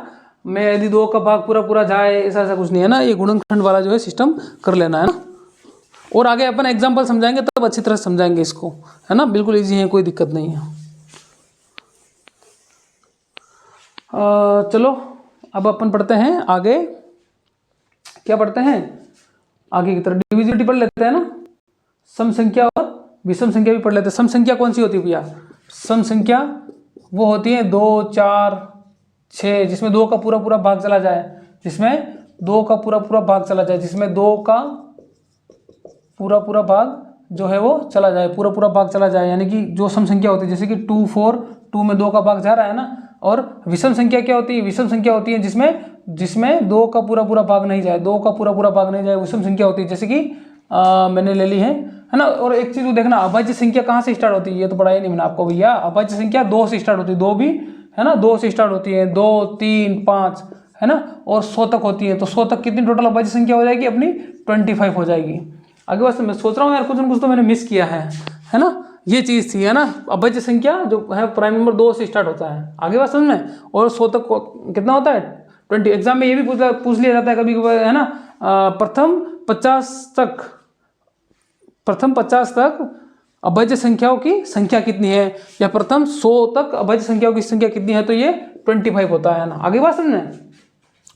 में यदि 2 का भाग पूरा जाए, ऐसा कुछ नहीं है ना। ये गुणनखंड वाला जो है सिस्टम कर लेना है ना। और आगे अपन एग्जाम्पल समझाएंगे तब अच्छी तरह समझाएंगे इसको, है ना, बिल्कुल ईजी है, कोई दिक्कत नहीं है। चलो अब अपन पढ़ते हैं आगे, क्या पढ़ते हैं आगे की तरफ, डिविजिबिलिटी पढ़ लेते हैं ना, सम संख्या और विषम संख्या भी पढ़ लेते हैं। सम संख्या कौन सी होती है भैया, सम संख्या वो होती है 2, 4, 6, जिसमें 2 का पूरा भाग चला जाए, जिसमें 2 का पूरा भाग चला जाए, जिसमें 2 का पूरा भाग जो है वो चला जाए, पूरा भाग चला जाए, यानी कि जो सम संख्या होती है, जैसे कि 2, 4, 2 में 2 का भाग जा रहा है ना। और विषम संख्या क्या होती है, विषम संख्या होती है जिसमें 2 का पूरा भाग नहीं जाए, 2 का पूरा भाग नहीं जाए, विषम संख्या होती है। जैसे कि मैंने ले ली है ना। और एक चीज देखना, अभाज्य संख्या कहाँ से स्टार्ट होती है, ये तो पढ़ाई नहीं मैंने आपको भैया। अभाज्य संख्या 2 से स्टार्ट होती है, 2 भी है ना, 2 से स्टार्ट होती है, 2, 3, 5, है ना, और 100 तक होती है। तो 100 तक कितनी टोटल अभाज्य संख्या हो जाएगी अपनी, 25 हो जाएगी। आगे बात मैं सोच रहा हूँ यार, कुछ न कुछ तो मैंने मिस किया है ना, ये चीज़ थी, है ना। अभाज्य संख्या जो है प्राइम नंबर 2 से स्टार्ट होता है, आगे बात समझ में। और 100 तक कितना होता है, 20। एग्जाम में ये भी पूछ लिया जाता है कभी कभी, है ना, प्रथम 50 तक अभाज्य संख्याओं की संख्या कितनी है, या प्रथम 100 तक अभाज्य संख्याओं की संख्या कितनी है, तो ये 25 होता है ना, आगे बात समझ में।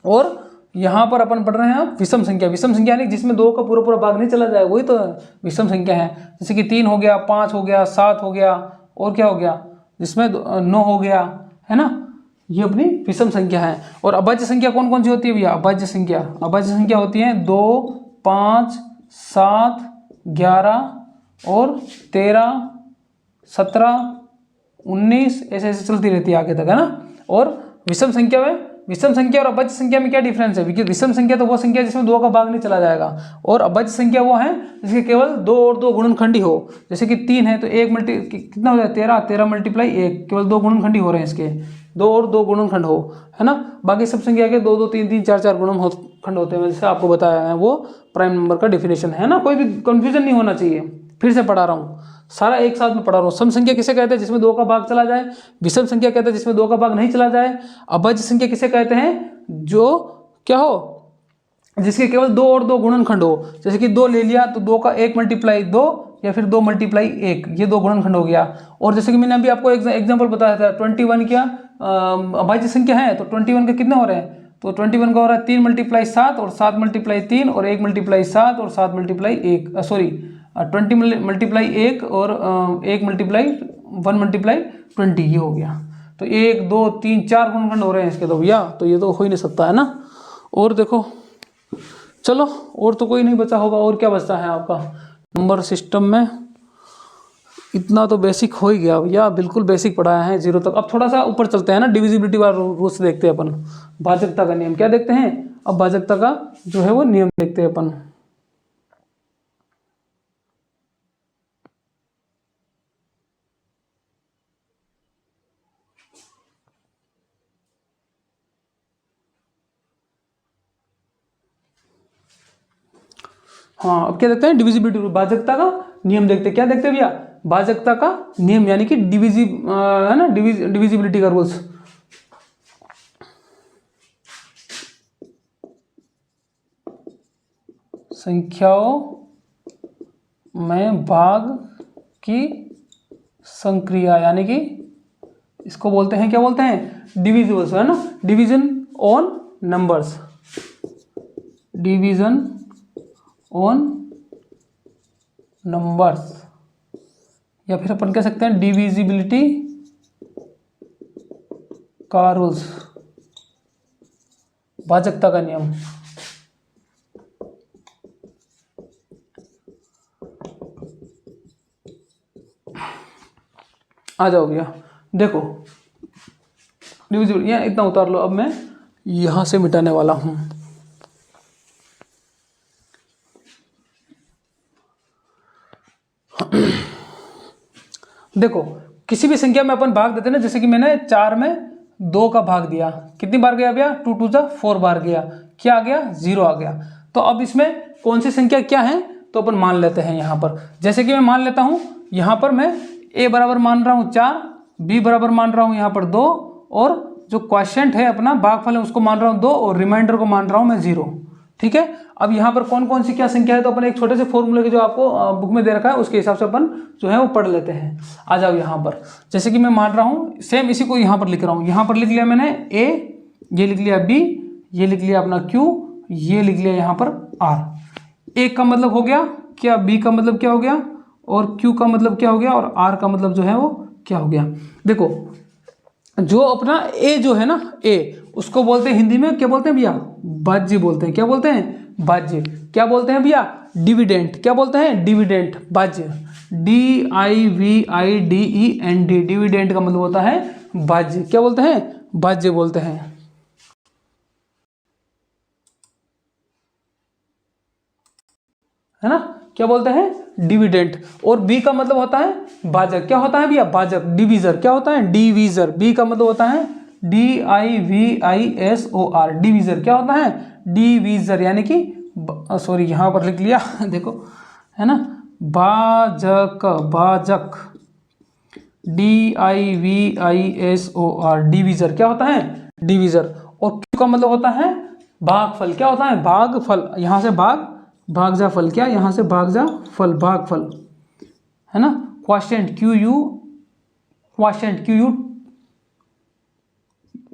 और यहाँ पर अपन पढ़ रहे हैं विषम संख्या। विषम संख्या यानी जिसमें 2 का पूरा भाग नहीं चला जाए, वही तो विषम संख्या है। जैसे कि 3 हो गया, 5 हो गया, 7 हो गया, और क्या हो गया, जिसमें 9 हो गया, है ना, ये अपनी विषम संख्या है। और अभाज्य संख्या कौन कौन सी होती है भैया, अभाज्य संख्या होती है 2, 5, 7, 11 और 13, 17, 19, ऐसे चलती रहती है आगे तक, है ना। और विषम संख्या और अभाज्य संख्या में क्या डिफरेंस है, विषम संख्या तो वो संख्या जिसमें 2 का भाग नहीं चला जाएगा, और अभाज्य संख्या वो है जिसके केवल 2 और 2 गुणनखंडी हो। जैसे कि 3 है तो 1 कितना हो जाए, 13 × 1, केवल 2 गुणनखंडी हो रहे हैं इसके, 2 और 2 गुणनखंड हो, है ना। बाकी सब संख्या के 2, 2, 3, 3, 4, 4 गुणनखंड होते हैं, जैसे आपको बताया है, वो प्राइम नंबर का डिफिनेशन है ना। कोई भी कंफ्यूजन नहीं होना चाहिए, फिर से पढ़ा रहा हूँ, सारा एक साथ में पढ़ा रहा हूँ। सम संख्या किसे कहते हैं, जिसमें 2 का भाग चला जाए। विषम संख्या कहते हैं जिसमें 2 का भाग नहीं चला जाए। अभाज्य संख्या किसे कहते हैं, जो क्या हो, जिसके केवल 2 और 2 गुणनखंड हो। जैसे कि 2 ले लिया तो 2 का 1 × 2 या फिर 2 × 1, ये 2 गुणनखंड हो गया। और जैसे कि मैंने अभी आपको एग्जाम्पल बताया था, 21 क्या अभाज्य संख्या है, तो 21 के कितने हो रहे हैं, तो 21 का हो रहा है 3 × 7 और 7 × 3 और 1 × 7 और 7 × 1, सॉरी 20 × 1 और 1 × 1 × 20, ये हो गया। तो 1 2 3 4 गुणनखंड हो रहे हैं इसके तो भैया, तो ये तो हो ही नहीं सकता है ना। और देखो चलो, और तो कोई नहीं बचा होगा। और क्या बचता है आपका नंबर सिस्टम में? इतना तो बेसिक हो ही गया भैया, बिल्कुल बेसिक पढ़ाया है 0 तक। अब थोड़ा सा ऊपर चलते हैं ना, डिविजिबिलिटी वाला रूल्स देखते हैं अपन। भाजकता का नियम क्या देखते हैं? अब भाजकता का जो है वो नियम देखते हैं अपन। हाँ, अब क्या देखते हैं? डिविजिबिलिटी रूल, भाजकता का नियम देखते हैं। क्या देखते हैं भैया? भाजकता का नियम, यानी कि है ना, डिविजिबिलिटी का रूल्स। संख्याओं में भाग की संक्रिया, यानी कि इसको बोलते हैं, क्या बोलते हैं? डिविजिबल्स, है ना, division on numbers, division on numbers, या फिर अपन कह सकते हैं डिविजिबिलिटी का रूल्स, भाजकता का नियम। आ जाओ भैया, देखो डिविजिबिलिटी, इतना उतार लो। अब मैं यहां से मिटाने वाला हूं। देखो, किसी भी संख्या में अपन भाग देते हैं ना, जैसे कि मैंने 4 में 2 का भाग दिया, कितनी बार गया भैया? 2 2 4 बार गया। क्या आ गया? 0 आ गया। तो अब इसमें कौन सी संख्या क्या है, तो अपन मान लेते हैं यहाँ पर। जैसे कि मैं मान लेता हूँ यहाँ पर मैं a बराबर मान रहा हूँ 4, b बराबर मान रहा हूँ यहाँ पर 2, और जो क्वोशिएंट है अपना भागफल है उसको मान रहा हूँ 2, और रिमाइंडर को मान रहा हूँ मैं 0। ठीक है। अब यहाँ पर कौन कौन सी क्या संख्या है, तो अपन एक छोटे से फॉर्मूले के जो आपको बुक में दे रखा है उसके हिसाब से अपन जो है वो पढ़ लेते हैं। आ जाओ यहाँ पर, जैसे कि मैं मान रहा हूँ, सेम इसी को यहाँ पर लिख रहा हूँ। यहाँ पर लिख लिया मैंने a, ये लिख लिया b, ये लिख लिया अपना q, ये लिख लिया यहाँ पर r। a का मतलब हो गया क्या, b का मतलब क्या हो गया, और q का मतलब क्या हो गया, और r का मतलब जो है वो क्या हो गया। देखो, जो अपना a जो है ना, a उसको बोलते हैं हिंदी में, क्या बोलते हैं भैया? बाज्य बोलते हैं। क्या बोलते हैं? बाज्य। क्या बोलते हैं भैया? डिविडेंट। क्या बोलते हैं? डिविडेंट, बाज्य, DIVIDENT, डिविडेंट का मतलब होता है बाज्य। क्या बोलते हैं? बाज्य बोलते हैं, है ना। क्या बोलते हैं? डिविडेंट। और बी का मतलब होता है भाजक। क्या होता है भैया? भाजक। डिवीजर। क्या होता है? डिवीजर। बी का मतलब होता है DIVISOR, डिवीजर। क्या होता है? डिवीजर, यानी कि सॉरी यहाँ पर लिख लिया देखो, है ना, भाजक, भाजक, DIVISOR, डिवीजर। क्या होता है? डिवीजर। और क्यू का मतलब होता है भागफल। क्या होता है? भागफल। यहाँ से भाग जा फल, क्या, यहाँ से भाग जा फल, भागफल, है ना। क्वोशिएंट, क्वोशिएंट,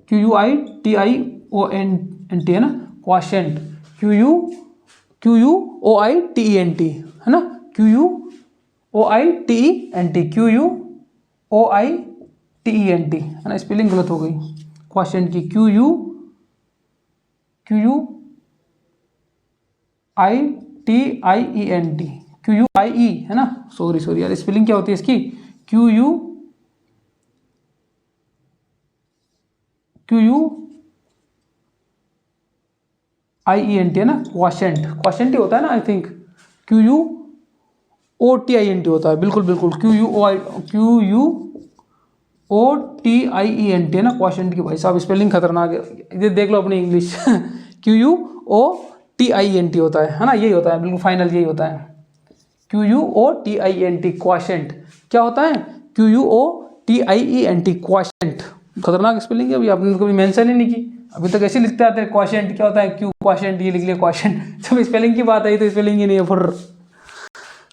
QUITIONT, है ना, क्वोशिएंट, QUOITENT, है ना, QUOITENT, है ना, स्पेलिंग गलत हो गई क्वोशिएंट की। QUITIENT, है ना, सॉरी यार, स्पेलिंग क्या होती है इसकी? QUIENT, है ना, क्वोशिएंट ही होता है ना, आई थिंक QUOTIENT होता है, बिल्कुल QUOTIENT, है ना, क्वोशिएंट की। भाई साहब स्पेलिंग खतरनाक है, ये देख लो अपनी इंग्लिश QUOTIENT होता है ना, यही होता है, बिल्कुल फाइनल यही होता है, QUOTIENT, क्वोशिएंट। क्या होता है? QUOTIENT, quotient. खतरनाक स्पेलिंग है, अभी आपने कभी मेंशन ही नहीं की, अभी तक ऐसे लिखते आते हैं क्वोशिएंट। क्या होता है? क्यू क्वोशिएंट, ये लिख लिया क्वोशिएंट। जब स्पेलिंग की बात आई तो स्पेलिंग ही नहीं है, फिर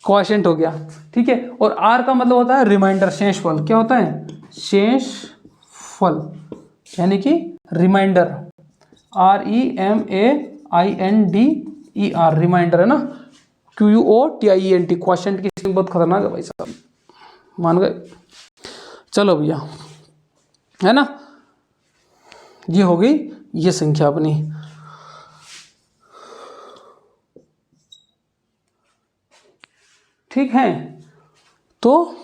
क्वोशिएंट हो गया। ठीक है। और आर का मतलब होता है रिमाइंडर, शेषफल। क्या होता है? शेषफल, यानी कि रिमाइंडर, REMAINDER, रिमाइंडर, है ना, QUOTIENT, क्वोशिएंट की बहुत खतरनाक है भाई साहब, मान गए। चलो भैया, है ना। ये हो गई ये संख्या अपनी। ठीक है, तो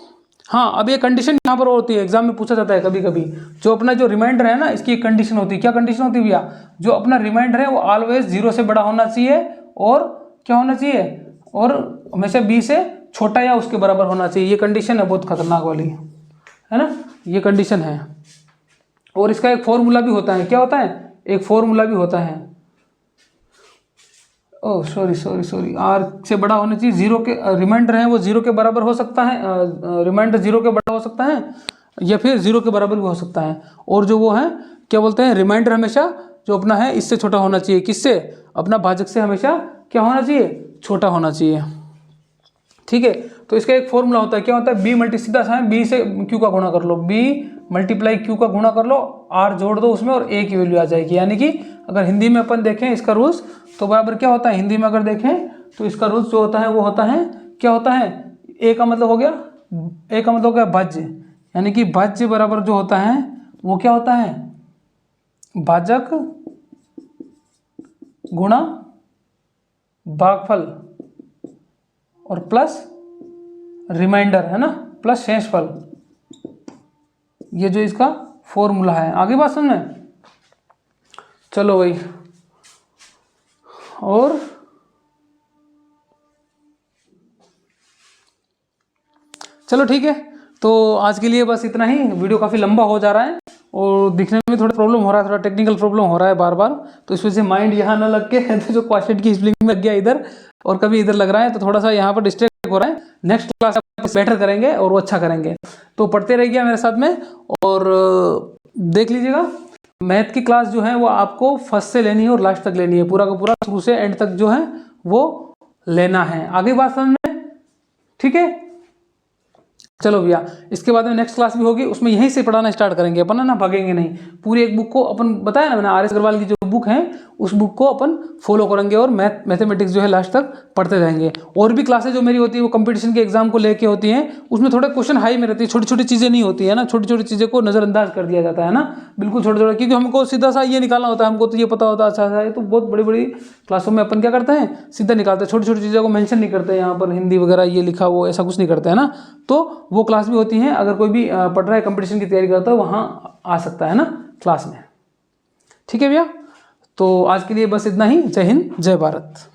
हाँ, अब ये कंडीशन यहाँ पर होती है, एग्जाम में पूछा जाता है कभी कभी, जो अपना जो रिमाइंडर है ना, इसकी एक कंडीशन होती है। क्या कंडीशन होती है भैया? जो अपना रिमाइंडर है वो ऑलवेज 0 से बड़ा होना चाहिए, और क्या होना चाहिए, और हमेशा b से छोटा या उसके बराबर होना चाहिए। ये कंडीशन है बहुत खतरनाक वाली, है ना, ये कंडीशन है। और इसका एक फॉर्मूला भी होता है। क्या होता है? एक फॉर्मूला भी होता है। ओह सॉरी, आर से बड़ा होना चाहिए, 0 के रिमाइंडर है वो 0 के बराबर हो सकता है, रिमाइंडर 0 के बड़ा हो सकता है, या फिर 0 के बराबर भी हो सकता है। और जो वो है क्या बोलते हैं, रिमाइंडर हमेशा जो अपना है इससे छोटा होना चाहिए। किससे? अपना भाजक से हमेशा क्या होना चाहिए, छोटा होना चाहिए। ठीक है, तो इसका एक फॉर्मूला होता है। क्या होता है? बी मल्टी, सीधा सा है, बी से क्यू का गुणा कर लो, बी मल्टीप्लाई क्यू का गुणा कर लो, आर जोड़ दो उसमें, और ए की वैल्यू आ जाएगी। यानी कि अगर हिंदी में अपन देखें इसका रूल्स, तो बराबर क्या होता है, हिंदी में अगर देखें तो इसका रूल्स जो होता है वो होता है, क्या होता है, ए का मतलब हो गया, ए का मतलब हो गया भाज्य, यानी कि भाज्य बराबर जो होता है वो क्या होता है, भाजक गुणा भागफल और प्लस रिमाइंडर, है ना, प्लस शेषफल। ये जो इसका फॉर्मूला है। आगे बात समझ में? चलो भाई, और चलो ठीक है, तो आज के लिए बस इतना ही। वीडियो काफ़ी लंबा हो जा रहा है और दिखने में थोड़ा प्रॉब्लम हो रहा है, थोड़ा टेक्निकल प्रॉब्लम हो रहा है बार बार, तो इस वजह से माइंड यहाँ ना लग के तो जो क्वेश्चन की स्पेलिंग में लग गया इधर, और कभी इधर लग रहा है, तो थोड़ा सा यहाँ पर डिस्ट्रैक्ट हो रहा है। नेक्स्ट क्लास बेटर करेंगे और वो अच्छा करेंगे, तो पढ़ते रहिएगा मेरे साथ में। और देख लीजिएगा, मैथ की क्लास जो है वो आपको फर्स्ट से लेनी है और लास्ट तक लेनी है, पूरा का पूरा शुरू से एंड तक जो है वो लेना है। आगे बात समझ में? ठीक है, चलो भैया, इसके बाद में नेक्स्ट क्लास भी होगी, उसमें यहीं से पढ़ाना स्टार्ट करेंगे अपन, ना भागेंगे नहीं। पूरी एक बुक को अपन बताया ना मैंने, आर एस अग्रवाल की जो बुक है उस बुक को अपन फॉलो करेंगे, और मैथमेटिक्स जो है लास्ट तक पढ़ते जाएंगे। और भी क्लासेज जो मेरी होती है वो कंपटीशन के एग्जाम को लेके होती हैं, उसमें थोड़े क्वेश्चन हाई में रहती है, छोटी छोटी चीज़ें नहीं होती है ना, छोटी छोटी चीज़ें को नज़रअंदाज कर दिया जाता है ना, बिल्कुल छोटे छोटे, क्योंकि हमको सीधा सा ये निकालना होता है, हमको तो ये पता होता है अच्छा सा है। तो बहुत बड़ी बड़ी क्लासों में अपन क्या करते हैं, सीधा निकालते हैं, छोटी छोटी चीज़ों को मेंशन नहीं करते हैं यहाँ पर, हिंदी वगैरह ये लिखा वो ऐसा कुछ नहीं करते हैं ना। तो वो क्लास भी होती है, अगर कोई भी पढ़ रहा है कंपटीशन की तैयारी करता है वहाँ आ सकता है ना क्लास में। ठीक है भैया, तो आज के लिए बस इतना ही। जय हिंद, जय भारत।